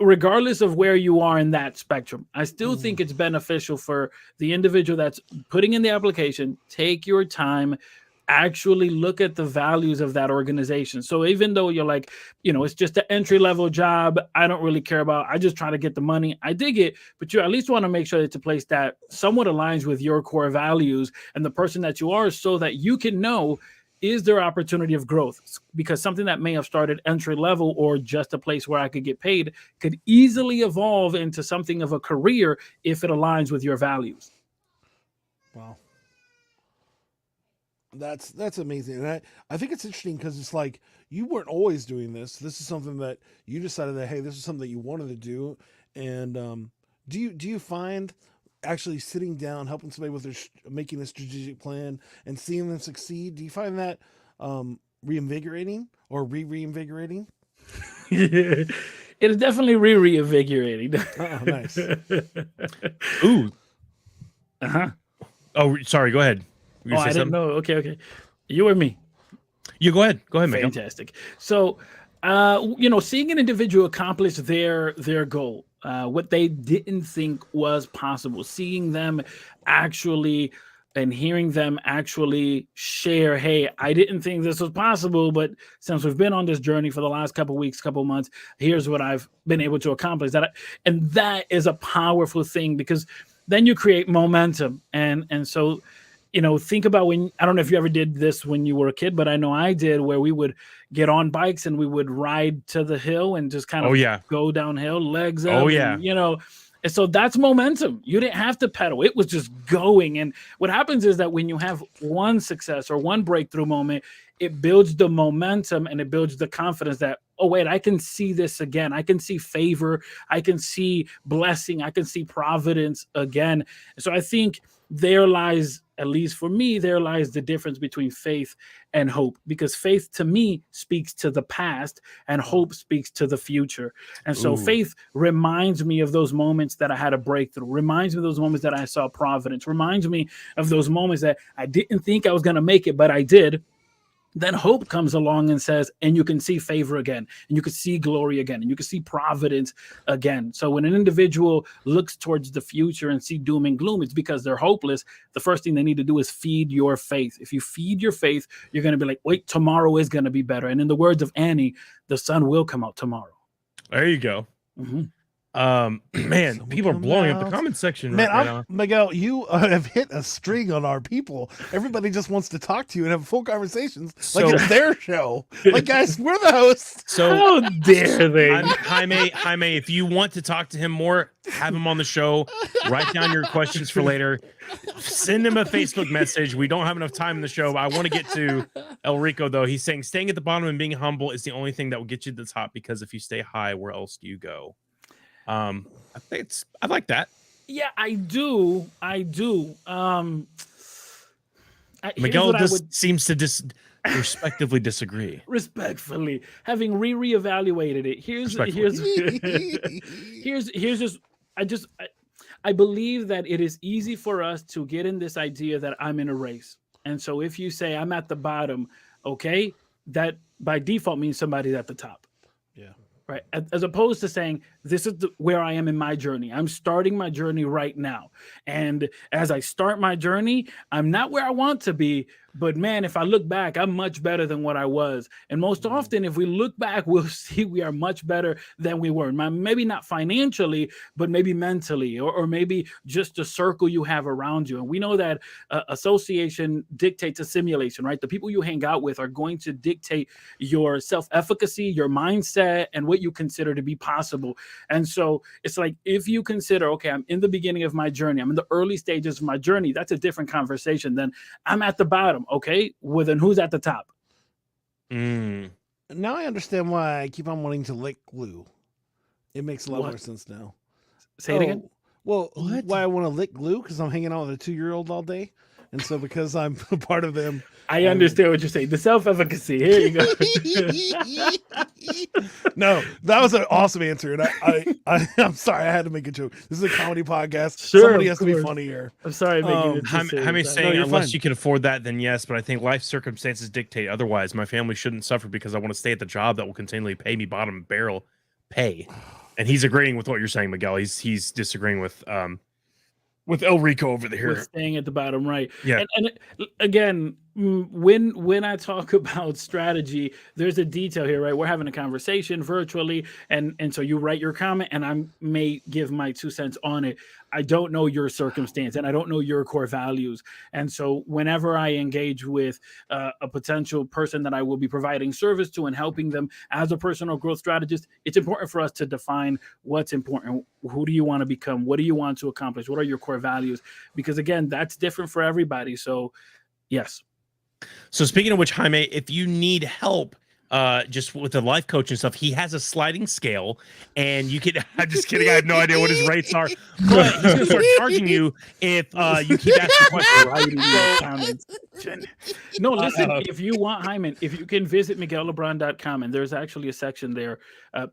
Regardless of where you are in that spectrum, I still think it's beneficial for the individual that's putting in the application, take your time, actually look at the values of that organization. So even though you're like, it's just an entry-level job, I don't really care about, I just try to get the money, I dig it, but you at least want to make sure it's a place that somewhat aligns with your core values and the person that you are, so that you can know, is there opportunity of growth? Because something that may have started entry level or just a place where I could get paid could easily evolve into something of a career if it aligns with your values. Wow. That's amazing. And I think it's interesting because it's like, you weren't always doing this. This is something that you decided that, hey, this is something that you wanted to do. And do you find actually sitting down, helping somebody with making a strategic plan and seeing them succeed, do you find that reinvigorating or reinvigorating? It is definitely reinvigorating. Oh, nice. Ooh. Uh-huh. Oh, sorry. Go ahead. I didn't know. Okay. You or me? You go ahead. Go ahead, Miguel. Fantastic. So, seeing an individual accomplish their goal, what they didn't think was possible, seeing them actually and hearing them actually share, hey, I didn't think this was possible, but since we've been on this journey for the last couple of weeks, couple of months, here's what I've been able to accomplish. And that is a powerful thing, because then you create momentum. And so, think about when, I don't know if you ever did this when you were a kid, but I know I did, where we would get on bikes and we would ride to the hill and just kind of go downhill, legs up. And so that's momentum. You didn't have to pedal. It was just going. And what happens is that when you have one success or one breakthrough moment, it builds the momentum and it builds the confidence that, oh, wait, I can see this again. I can see favor. I can see blessing. I can see providence again. So I think there lies, at least for me, there lies the difference between faith and hope, because faith to me speaks to the past and hope speaks to the future. And so faith reminds me of those moments that I had a breakthrough, reminds me of those moments that I saw providence, reminds me of those moments that I didn't think I was going to make it, but I did. Then hope comes along and says, and you can see favor again, and you can see glory again, and you can see providence again. So when an individual looks towards the future and see doom and gloom, it's because they're hopeless. The first thing they need to do is feed your faith. If you feed your faith, you're going to be like, wait, tomorrow is going to be better. And in the words of Annie, the sun will come out tomorrow. There you go. Mm-hmm. Man, So we people are come blowing up the out. comment section Man, right now. Miguel, you have hit a string on our people. Everybody just wants to talk to you and have full conversations like So- it's their show. Like, guys, we're the hosts. So How dare they? Jaime, if you want to talk to him more, have him on the show. Write down your questions for later. Send him a Facebook message. We don't have enough time in the show. But I want to get to El Rico, though. He's saying staying at the bottom and being humble is the only thing that will get you to the top, because if you stay high, where else do you go? I like that. Yeah, I do. Miguel seems to respectively disagree. Respectfully, having reevaluated it, I believe that it is easy for us to get in this idea that I'm in a race. And so if you say I'm at the bottom, okay, that by default means somebody's at the top. Yeah. Right. As opposed to saying, this is where I am in my journey. I'm starting my journey right now. And as I start my journey, I'm not where I want to be. But man, if I look back, I'm much better than what I was. And most often, if we look back, we'll see we are much better than we were. Maybe not financially, but maybe mentally, or maybe just the circle you have around you. And we know that association dictates assimilation, right? The people you hang out with are going to dictate your self-efficacy, your mindset, and what you consider to be possible. And so it's like, if you consider, okay, I'm in the beginning of my journey, I'm in the early stages of my journey, that's a different conversation than I'm at the bottom. Okay, well then who's at the top? Now I understand why I keep on wanting to lick glue. It makes a lot more sense now. Say it again. Well, What? why I want to lick glue? Because I'm hanging out with a 2-year-old all day. And so because I'm a part of them. I understand what you're saying. The self-efficacy. Here you go. No, that was an awesome answer. And I'm sorry, I had to make a joke. This is a comedy podcast. Sure, Somebody of has to be course. funny here. I'm sorry, making it too serious. Jaime's saying, you're unless fine. you can afford that, then yes. But I think life circumstances dictate otherwise. My family shouldn't suffer because I want to stay at the job that will continually pay me bottom barrel pay. And he's agreeing with what you're saying, Miguel. He's disagreeing with El Rico over there. With staying at the bottom, right? Yeah. And again, when I talk about strategy, there's a detail here, right? We're having a conversation virtually, and so you write your comment, and I may give my 2 cents on it. I don't know your circumstance, and I don't know your core values. And so whenever I engage with a potential person that I will be providing service to and helping them as a personal growth strategist, it's important for us to define what's important. Who do you want to become? What do you want to accomplish? What are your core values? Because again, that's different for everybody. So yes. So speaking of which, Jaime, if you need help just with the life coach and stuff, he has a sliding scale, and you can I'm just kidding, I have no idea what his rates are, but he's gonna start charging you if you keep asking questions. No, listen, if you want, Hyman, if you can visit MiguelLebron.com, and there's actually a section there.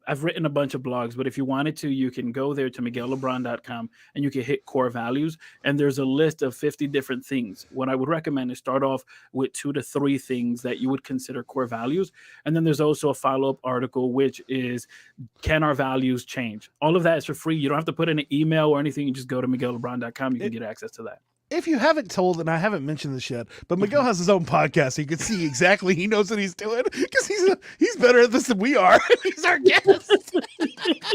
I've written a bunch of blogs, but if you wanted to, you can go there to MiguelLebron.com and you can hit core values, and there's a list of 50 different things. What I would recommend is start off with 2 to 3 things that you would consider core values. And then there's also a follow-up article, which is, can our values change? All of that is for free. You don't have to put in an email or anything. You just go to MiguelLebron.com. You can get access to that. If you haven't told, and I haven't mentioned this yet, but Miguel has his own podcast, so you can see exactly he knows what he's doing, because he's better at this than we are. He's our guest.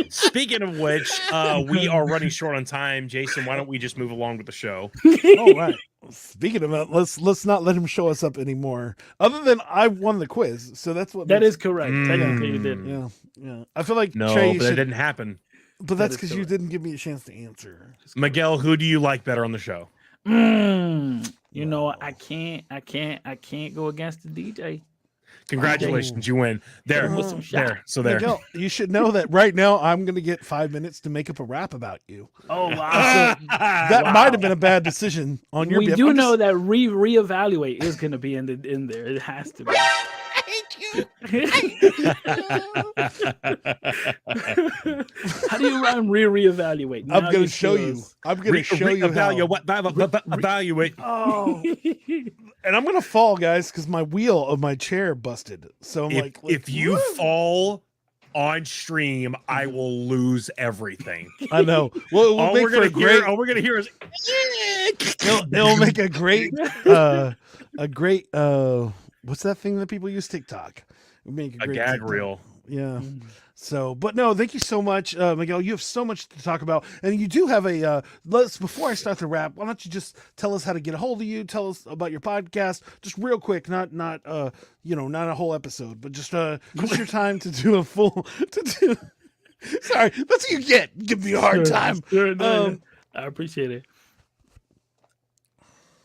Speaking of which, we are running short on time. Jason, why don't we just move along with the show? All right. Speaking of that, let's not let him show us up anymore. Other than I won the quiz, so that's what that is correct. Technically, you did. Yeah. I feel like No, Trey, but that didn't happen. But that's because you didn't give me a chance to answer. Miguel, who do you like better on the show? You know, I can't go against the DJ. Congratulations, you win. There. Miguel, you should know that right now I'm going to get 5 minutes to make up a rap about you. Oh wow, that might have been a bad decision on your. We do know that reevaluate is going to be in there. It has to be. How do you rhyme reevaluate? I'm going to show you. I'm going to show you how. Evaluate. Oh. And I'm going to fall, guys, because my wheel of my chair busted. So I'm if you fall on stream, I will lose everything. I know. Well, all we're gonna hear is it'll make a great what's that thing that people use? TikTok. Make a gag reel. Yeah. So, but no, thank you so much, Miguel. You have so much to talk about, and you do have a. Before I start the wrap, why don't you just tell us how to get a hold of you? Tell us about your podcast, just real quick, not not a whole episode, but just what's your time to do a full to do. Sorry, that's what you get. Give me a hard time. Sure, no, I appreciate it.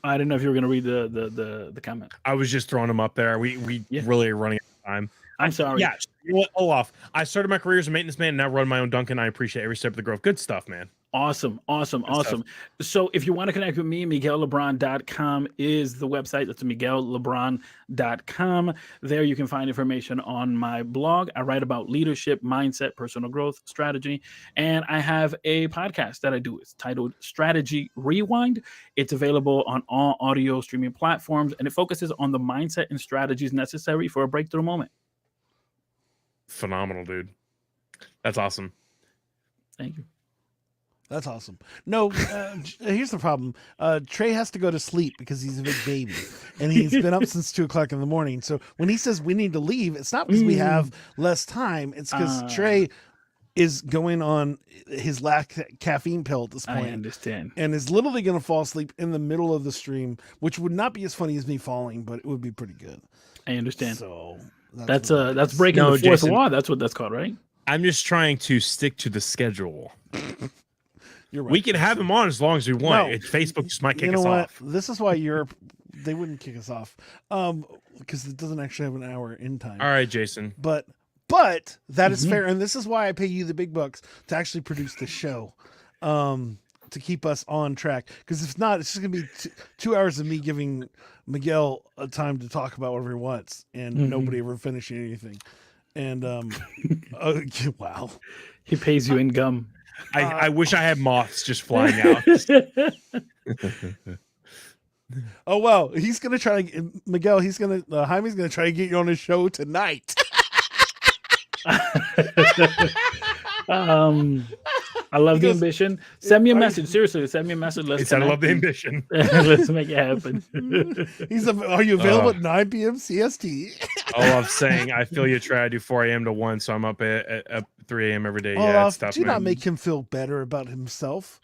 I didn't know if you were going to read the comment. I was just throwing them up there. We really are running out of time. I'm sorry. Yeah, you know what, Olaf, I started my career as a maintenance man and now run my own Dunkin'. I appreciate every step of the growth. Good stuff, man. Awesome. Stuff. So if you want to connect with me, MiguelLebron.com is the website. That's MiguelLebron.com. There you can find information on my blog. I write about leadership, mindset, personal growth, strategy, and I have a podcast that I do. It's titled Strategy Rewind. It's available on all audio streaming platforms, and it focuses on the mindset and strategies necessary for a breakthrough moment. Phenomenal, dude. That's awesome. Thank you. That's awesome. No, here's the problem. Trey has to go to sleep because he's a big baby, and he's been up since 2:00 in the morning. So when he says we need to leave, it's not because we have less time. It's because Trey is going on his last caffeine pill at this point. I understand. And is literally going to fall asleep in the middle of the stream, which would not be as funny as me falling, but it would be pretty good. I understand. So that's breaking the fourth Jason, wall. That's what that's called, right? I'm just trying to stick to the schedule. You're right. We can have him on as long as we want. No. Facebook just might kick You know us what? off. This is why they wouldn't kick us off, because it doesn't actually have an hour in time. All right, Jason. But that is fair, and this is why I pay you the big bucks to actually produce the show, to keep us on track. Because if not, it's just gonna be 2 hours of me giving Miguel a time to talk about whatever he wants, and nobody ever finishing anything. And wow, He pays you in gum. I wish I had moths just flying out. Oh wow, he's gonna try to Miguel. He's gonna Jaime's gonna try to get you on his show tonight. I love the ambition. Send me a message. Seriously, send me a message. He said, I love the ambition. Let's make it happen. Are you available at 9 p.m. CST? All I'm saying, I feel you try. I do 4 a.m. to 1, so I'm up at 3 a.m. every day. Yeah, it's tough, do man. not make him feel better about himself.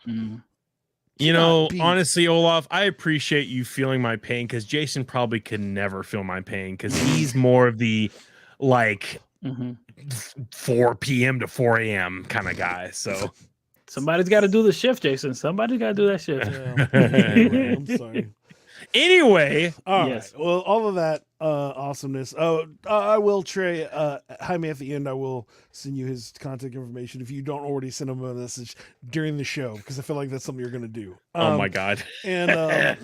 You know, honestly, Olaf, I appreciate you feeling my pain because Jason probably could never feel my pain because he's more of the 4 p.m. to 4 a.m. kind of guy. So somebody's got to do the shift, Jason. Somebody's got to do that shift. Yeah. I'm sorry. Anyway, all right. Well, all of that awesomeness. I will, Trey. Jaime, at the end, I will send you his contact information if you don't already send him a message during the show, because I feel like that's something you're going to do. Oh my God. And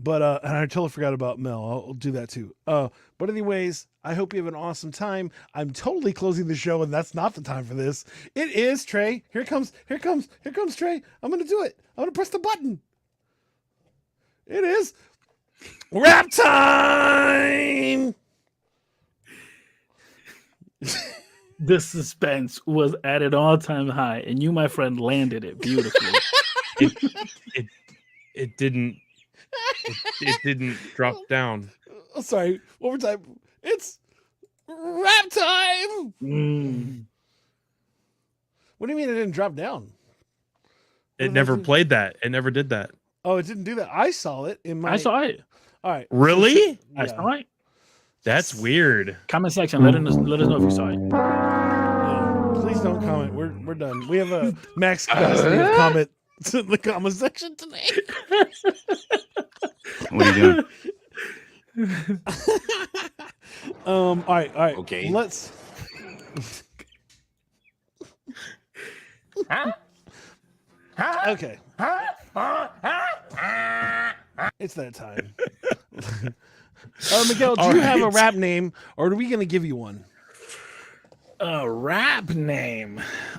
but I totally forgot about Mel. I'll do that too. But anyways, I hope you have an awesome time. I'm totally closing the show, and that's not the time for this. It is, Trey. Here comes Trey. I'm gonna do it. I'm gonna press the button. It is rap time. The suspense was at an all-time high, and you, my friend, landed it beautifully. It didn't. It didn't drop down. Oh, sorry. One more time. It's rap time. What do you mean it didn't drop down? It never played that. It never did that. Oh, it didn't do that. I saw it in my. I saw it. All right. Really? I saw it. That's weird. Comment section. Let us know if you saw it. Yeah, please don't comment. We're done. We have a max capacity of comments in the comment section today. What are you doing? All right. Okay. Let's. Okay. It's that time. Miguel, do you have a rap name, or are we going to give you one? A rap name?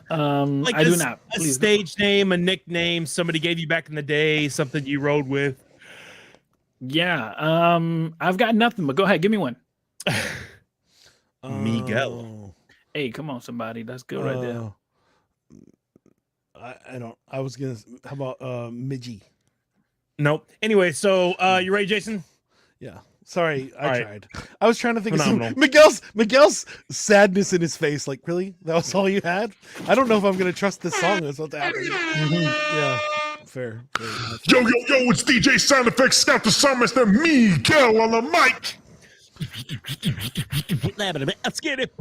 Like I do not. A Please. stage name, a nickname somebody gave you back in the day, something you rode with. Yeah. I've got nothing, but go ahead. Give me one. Miguel. Hey, come on, somebody. That's good right there. I don't. I was gonna. How about Midgie? Nope. Anyway, so you ready, Jason? Yeah. Sorry, I All right. tried. I was trying to think of Phenomenal. some Miguel's sadness in his face. Like, really? That was all you had? I don't know if I'm gonna trust this song that's about to happen. Yeah, fair. Yo, yo, yo, it's DJ Sound Effects Scout the Summers, the Miguel on the mic. Let's get it.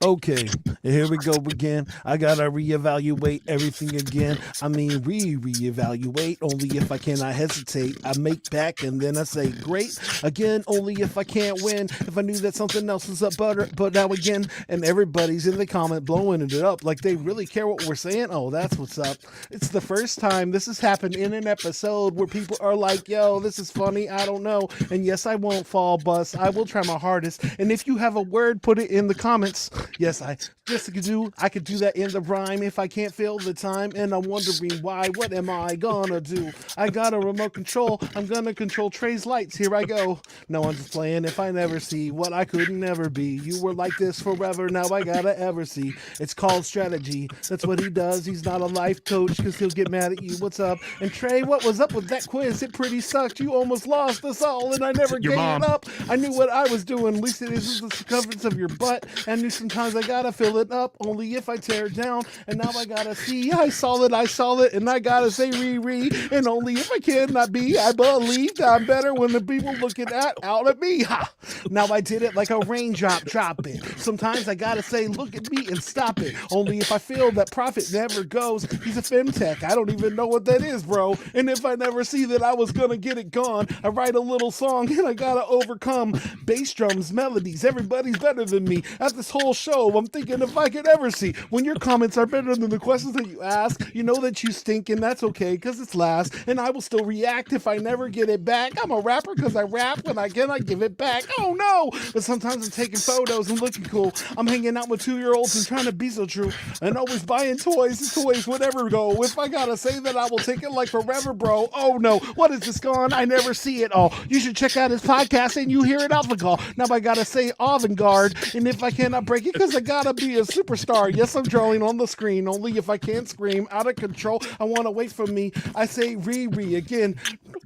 Okay, here we go again. I gotta reevaluate everything again. I mean, reevaluate. Only if I cannot hesitate. I make back and then I say great again. Only if I can't win. If I knew that something else was up better, but now again, and everybody's in the comment blowing it up like they really care what we're saying. Oh, that's what's up. It's the first time this has happened in an episode where people are like, "Yo, this is funny." I don't know, and yes, I won't fall bust. I will try my hardest. And if you have a word, put it in the comments. Yes, I could do that in the rhyme if I can't fill the time, and I'm wondering why. What am I gonna do? I got a remote control. I'm gonna control Trey's lights. Here I go. No one's playing if I never see what I could never be. You were like this forever. Now I gotta ever see. It's called strategy. That's what he does. He's not a life coach because he'll get mad at you. What's up? And Trey, what was up with that quiz? It pretty sucked. You almost lost us all, and I never gave it up. I knew what I was doing. At least it isn't the circumference of your butt. And sometimes I gotta fill it up only if I tear it down. And now I gotta see I saw it, and I gotta say re and only if I cannot be. I believe that I'm better when the people looking out at me. Ha! Now I did it like a raindrop dropping. Sometimes I gotta say look at me and stop it. Only if I feel that profit never goes. He's a femtech. I don't even know what that is, bro. And if I never see that I was gonna get it gone, I write a little song and I gotta overcome bass drums, melodies. Everybody's better than me at this whole show. I'm thinking if I could ever see when your comments are better than the questions that you ask, you know that you stink, and that's okay because it's last, and I will still react if I never get it back. I'm a rapper because I rap when I cannot give it back. Oh no! But sometimes I'm taking photos and looking cool. I'm hanging out with 2-year-olds and trying to be so true, and always buying toys, whatever go. If I gotta say that, I will take it like forever, bro. Oh no, what is this gone? I never see it all. You should check out his podcast and you hear it out the call. Now I gotta say avant-garde, and if I cannot break it, because I gotta be a superstar. Yes, I'm drawing on the screen. Only if I can't scream out of control. I want to wait for me. I say re again.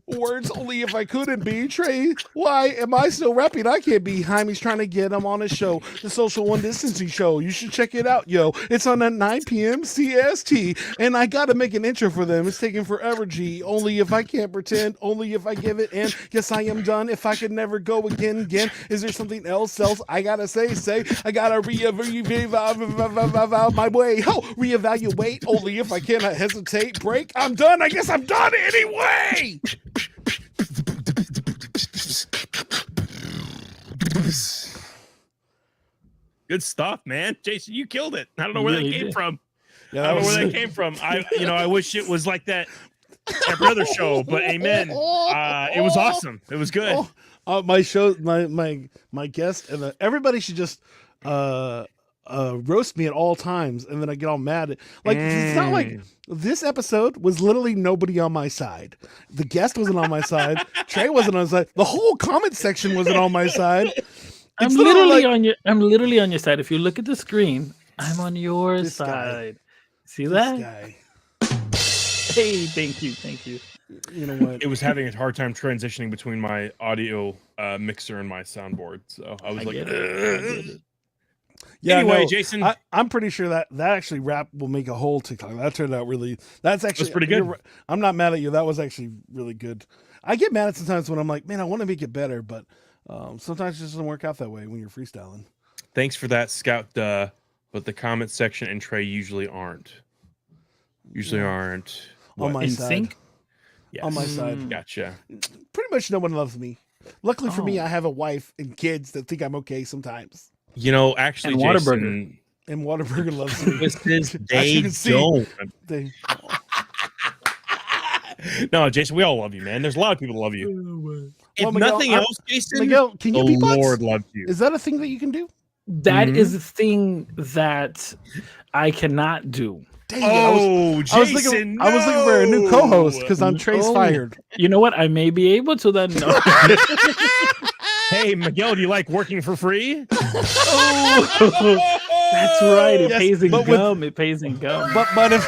Words only if I couldn't be. Trey, why am I still rapping? I can't be. Jaime's trying to get him on his show, the Social One Distancing Show. You should check it out, yo. It's on at 9 p.m. CST, and I gotta make an intro for them. It's taking forever, G. Only if I can't pretend. Only if I give it in. Yes, I am done. If I could never go again. Is there something else I gotta say? I gotta reevaluate my way. Oh, reevaluate. Only if I cannot hesitate. Break. I'm done. I guess I'm done anyway. Good stuff, man. Jason, you killed it. I don't know where Really that came did. from. Yeah, I don't know where that came from. I wish it was like that every other show, but amen. It was awesome. It was good. My show, my guest, and everybody should just roast me at all times, and then I get all mad. Like it's not like this episode was literally nobody on my side. The guest wasn't on my side. Trey wasn't on my side. The whole comment section wasn't on my side. I'm It's literally like, I'm literally on your side. If you look at the screen, I'm on your This guy. side. See this that? guy. Hey, thank you. You know what? It was having a hard time transitioning between my audio mixer and my soundboard. So I was like, get it. I get it. Yeah, anyway, no, Jason. I'm pretty sure that actually rap will make a whole TikTok. That turned out really. That's actually pretty good. I'm not mad at you. That was actually really good. I get mad at sometimes when I'm like, man, I want to make it better, but sometimes it just doesn't work out that way when you're freestyling. Thanks for that, Scout. But the comment section and Trey usually aren't. On my In side. sync? Yes. On my side. Gotcha. Pretty much no one loves me. Luckily for me, I have a wife and kids that think I'm okay sometimes. You know, actually, And Whataburger. Jason, And Whataburger loves me. they you can see. don't. They- No, Jason, we all love you, man. There's a lot of people that love you. If Well, Miguel, nothing else, Jason, Miguel, can you the beatbox? Lord loves you. Is that a thing that you can do? That is the thing that I cannot do. Dang it, I was looking for a new co-host because I'm Trey's No. fired. You know what? I may be able to then. No. Hey, Miguel, do you like working for free? Oh, that's right. It Yes, pays in but with- gum. It pays in gum. But if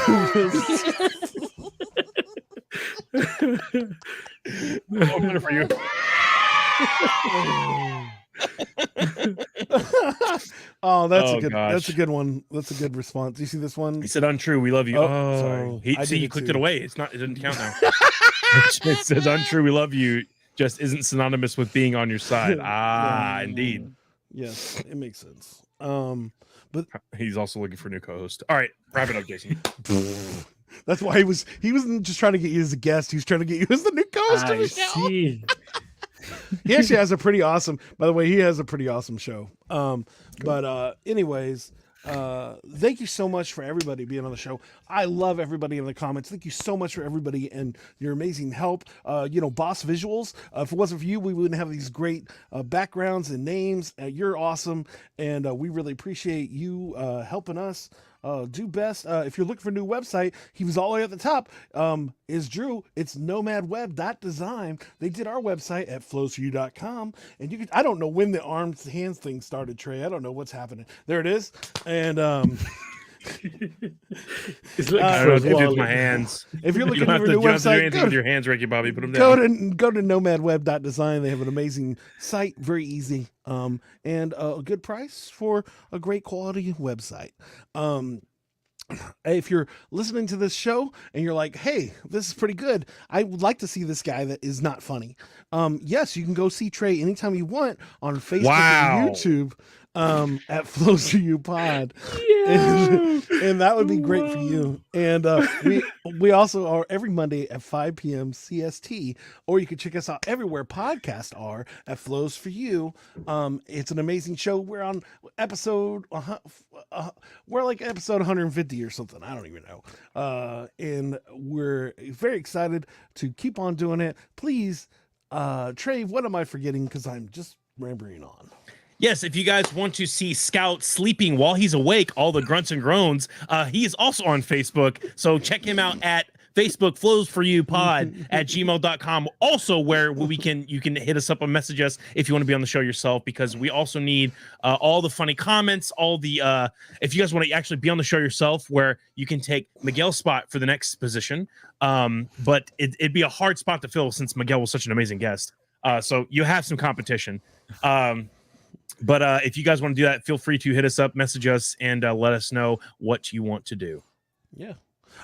I'm better for you. Oh, that's Oh, a good. That's a gosh. good one. That's a good response. Do you see this one? He said untrue. We love you. Oh, sorry. I See, did you it clicked too. it away. It's not. It doesn't count now. It says untrue. We love you. Just isn't synonymous with being on your side. Ah, indeed. Yes, it makes sense. But He's also looking for a new co-host. All right, wrap it up, Jason. that's why he wasn't just trying to get you as a guest. He was trying to get you as the new co-host of I the show. see. He actually has a pretty awesome. By the way, he has a pretty awesome show. Anyways, thank you so much for everybody being on the show. I love everybody in the comments. Thank you so much for everybody and your amazing help. Boss Visuals. If it wasn't for you, we wouldn't have these great backgrounds and names. You're awesome, and we really appreciate you helping us do best. If you're looking for a new website, he was all the way at the top. Is Drew. It's nomadweb.design. They did our website at flowsforyou.com, and you can. I don't know when the arms hands thing started, Trey. I don't know what's happening. There it is, and It's like I don't know what to do with wallet. my hands. if you're You looking don't for have a to, new you don't have to do website, anything with your hands, Ricky Bobby. Put them go down. to nomadweb.design. They have an amazing site, very easy, and a good price for a great quality website. If you're listening to this show and you're like, hey, this is pretty good, I would like to see this guy that is not funny. Yes, you can go see Trey anytime you want on Facebook Wow. and YouTube at Flows to You Pod. Yeah. And that would be great for you. And we also are every Monday at 5 p.m. CST, or you can check us out everywhere podcasts are at Flows for You. It's an amazing show. We're on episode we're like episode 150 or something. I don't even know. And we're very excited to keep on doing it. Please, Trey, what am I forgetting? Because I'm just rambling on. Yes, if you guys want to see Scout sleeping while he's awake, all the grunts and groans, he is also on Facebook. So check him out at Facebook, Flows for You Pod at gmail.com. Also, where you can hit us up and message us if you want to be on the show yourself, because we also need all the funny comments, all the if you guys want to actually be on the show yourself, where you can take Miguel's spot for the next position. But it'd be a hard spot to fill since Miguel was such an amazing guest. So you have some competition. But if you guys want to do that, feel free to hit us up, message us, and let us know what you want to do. Yeah.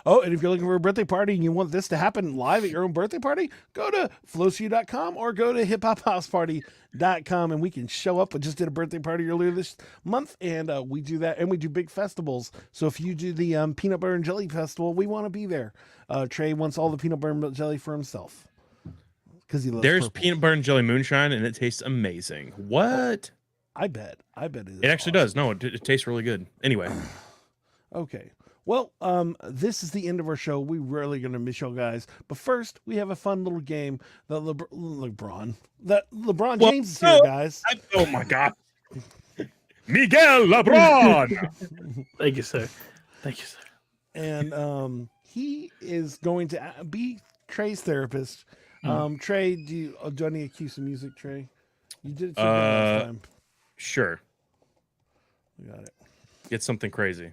Oh, and if you're looking for a birthday party and you want this to happen live at your own birthday party, go to flowsforyou.com or go to hiphop-houseparty.com and we can show up. We just did a birthday party earlier this month, and we do that, and we do big festivals. So if you do the peanut butter and jelly festival, we want to be there. Trey wants all the peanut butter and jelly for himself because he loves There's purple. peanut butter and jelly moonshine, and it tastes amazing. What? I bet it is. It actually does. No, it tastes really good. Anyway. Okay. Well, this is the end of our show. We're really going to miss y'all guys. But first, we have a fun little game that LeBron James is here, guys. Oh, my God. Miguel Lebron. Thank you, sir. Thank you, sir. And he is going to be Trey's therapist. Trey, do I need to cue some music, Trey? You did it so good last time. Sure. We got it. Get something crazy.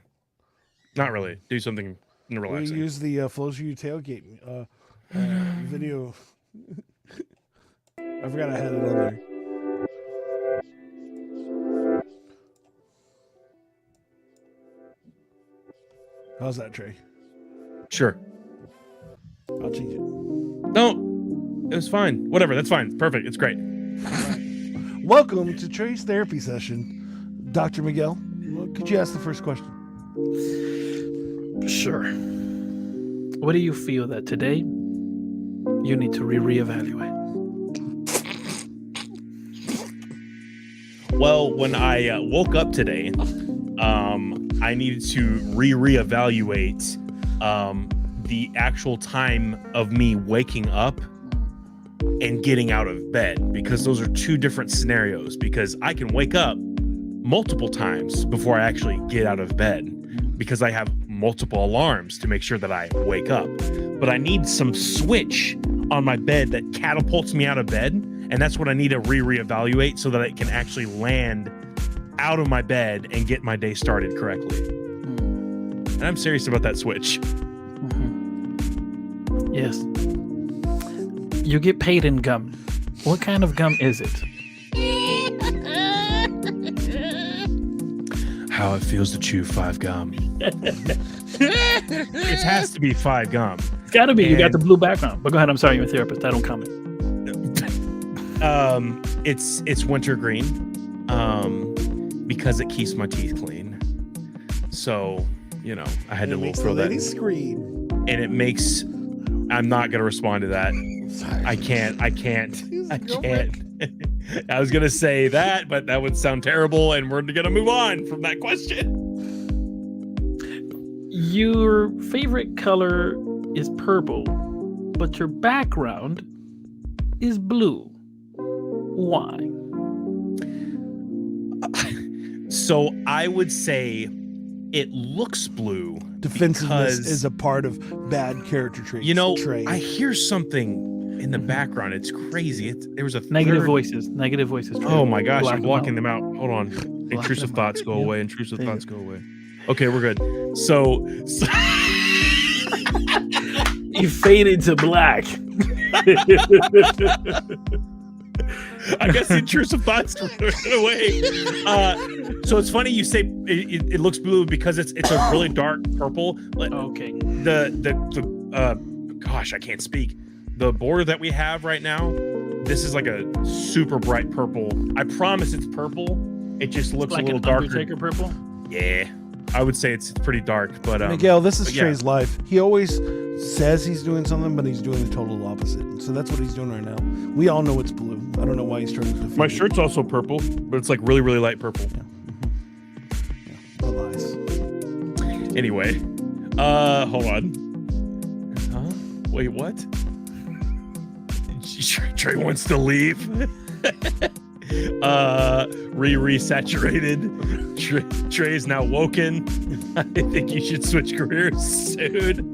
Not really. Do something relaxing. We use the Flows for You tailgate video. I forgot I had it on there. How's that, Trey? Sure. I'll change it. No, it was fine. Whatever. That's fine. Perfect. It's great. Welcome to Trey's therapy session. Dr. Miguel, could you ask the first question? Sure. What do you feel that today you need to reevaluate? Well, when I woke up today, I needed to reevaluate the actual time of me waking up and getting out of bed, because those are two different scenarios. Because I can wake up multiple times before I actually get out of bed, because I have multiple alarms to make sure that I wake up. But I need some switch on my bed that catapults me out of bed, and that's what I need to reevaluate so that I can actually land out of my bed and get my day started correctly. And I'm serious about that switch. Yes. You get paid in gum. What kind of gum is it? How it feels to chew 5 gum. It has to be 5 gum. It's got to be. You got the blue background. But go ahead. I'm sorry, you're a therapist. I don't comment. It's wintergreen, because it keeps my teeth clean. So, I had to throw that. Scream. And it makes. I'm not gonna respond to that. Sorry. I can't. I was gonna say that, but that would sound terrible, and we're gonna move on from that question. Your favorite color is purple, but your background is blue. Why? So I would say it looks blue. Defensiveness because, is a part of bad character traits. Trey. I hear something in the background. It's crazy. There was a Negative third... voices. Negative voices. Trey. Oh my gosh, Black I'm blocking them out. Hold on. Intrusive them thoughts out. go Yeah. away. Intrusive There you thoughts go away. Okay, we're good. So You faded to black. I guess the intrusive thoughts went away. So it's funny you say it looks blue because it's a really dark purple. Okay. Gosh, I can't speak. The border that we have right now, this is like a super bright purple. I promise it's purple. It just looks Like a little an darker. Undertaker purple? Yeah, I would say it's pretty dark. But Miguel, this is but yeah. Trey's life. He always says he's doing something, but he's doing the total opposite. So that's what he's doing right now. We all know it's blue. I don't know why he's trying to defend My it. shirt's also purple, but it's like really, really light purple. The lies. Anyway, hold on. Huh? Wait, what? Trey wants to leave. Resaturated. Trey's now woken. I think you should switch careers soon.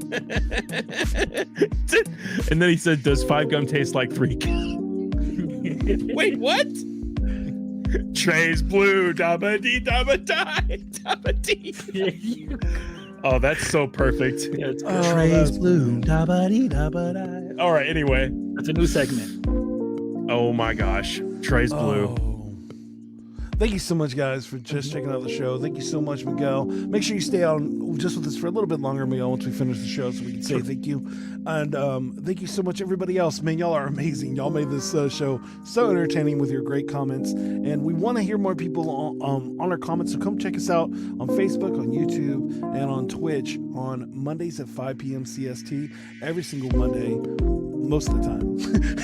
And then he said, "Does 5 gum taste like 3 gum?" Wait, what? Trey's blue. Dabba dee dabba die. Dabba dee. Oh, that's so perfect. Yeah, it's Trey's blue. Dabba dee dabba die. All right. Anyway. That's a new segment. Oh my gosh. Trey's blue. Oh. Thank you so much, guys, for just checking out the show. Thank you so much, Miguel. Make sure you stay on just with us for a little bit longer, Miguel, once we finish the show so we can say thank you. And thank you so much, everybody else. Man, y'all are amazing. Y'all made this show so entertaining with your great comments. And we want to hear more people on our comments. So come check us out on Facebook, on YouTube, and on Twitch on Mondays at 5 p.m. CST. Every single Monday, most of the time,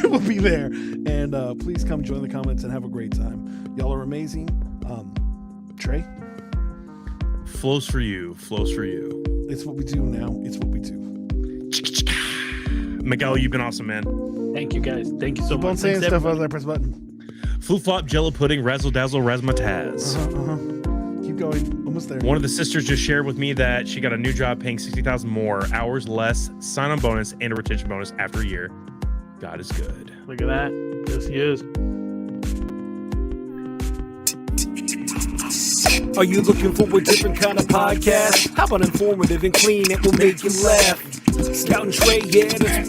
we'll be there. And please come join the comments and have a great time. Y'all are amazing. Trey? Flows for you. Flows for you. It's what we do now. It's what we do. Miguel, you've been awesome, man. Thank you, guys. Thank you so Keep much. on saying Thanks, stuff everybody. as I press a button. Flip flop, jello pudding, razzle dazzle, razzmatazz. Keep going. Almost there. One of the sisters just shared with me that she got a new job paying $60,000 more, hours less, sign-on bonus, and a retention bonus after a year. God is good. Look at that. Yes, he is. Are you looking for a different kind of podcast? How about informative and clean? It will make you laugh. Scout and Trey, yeah, that's what we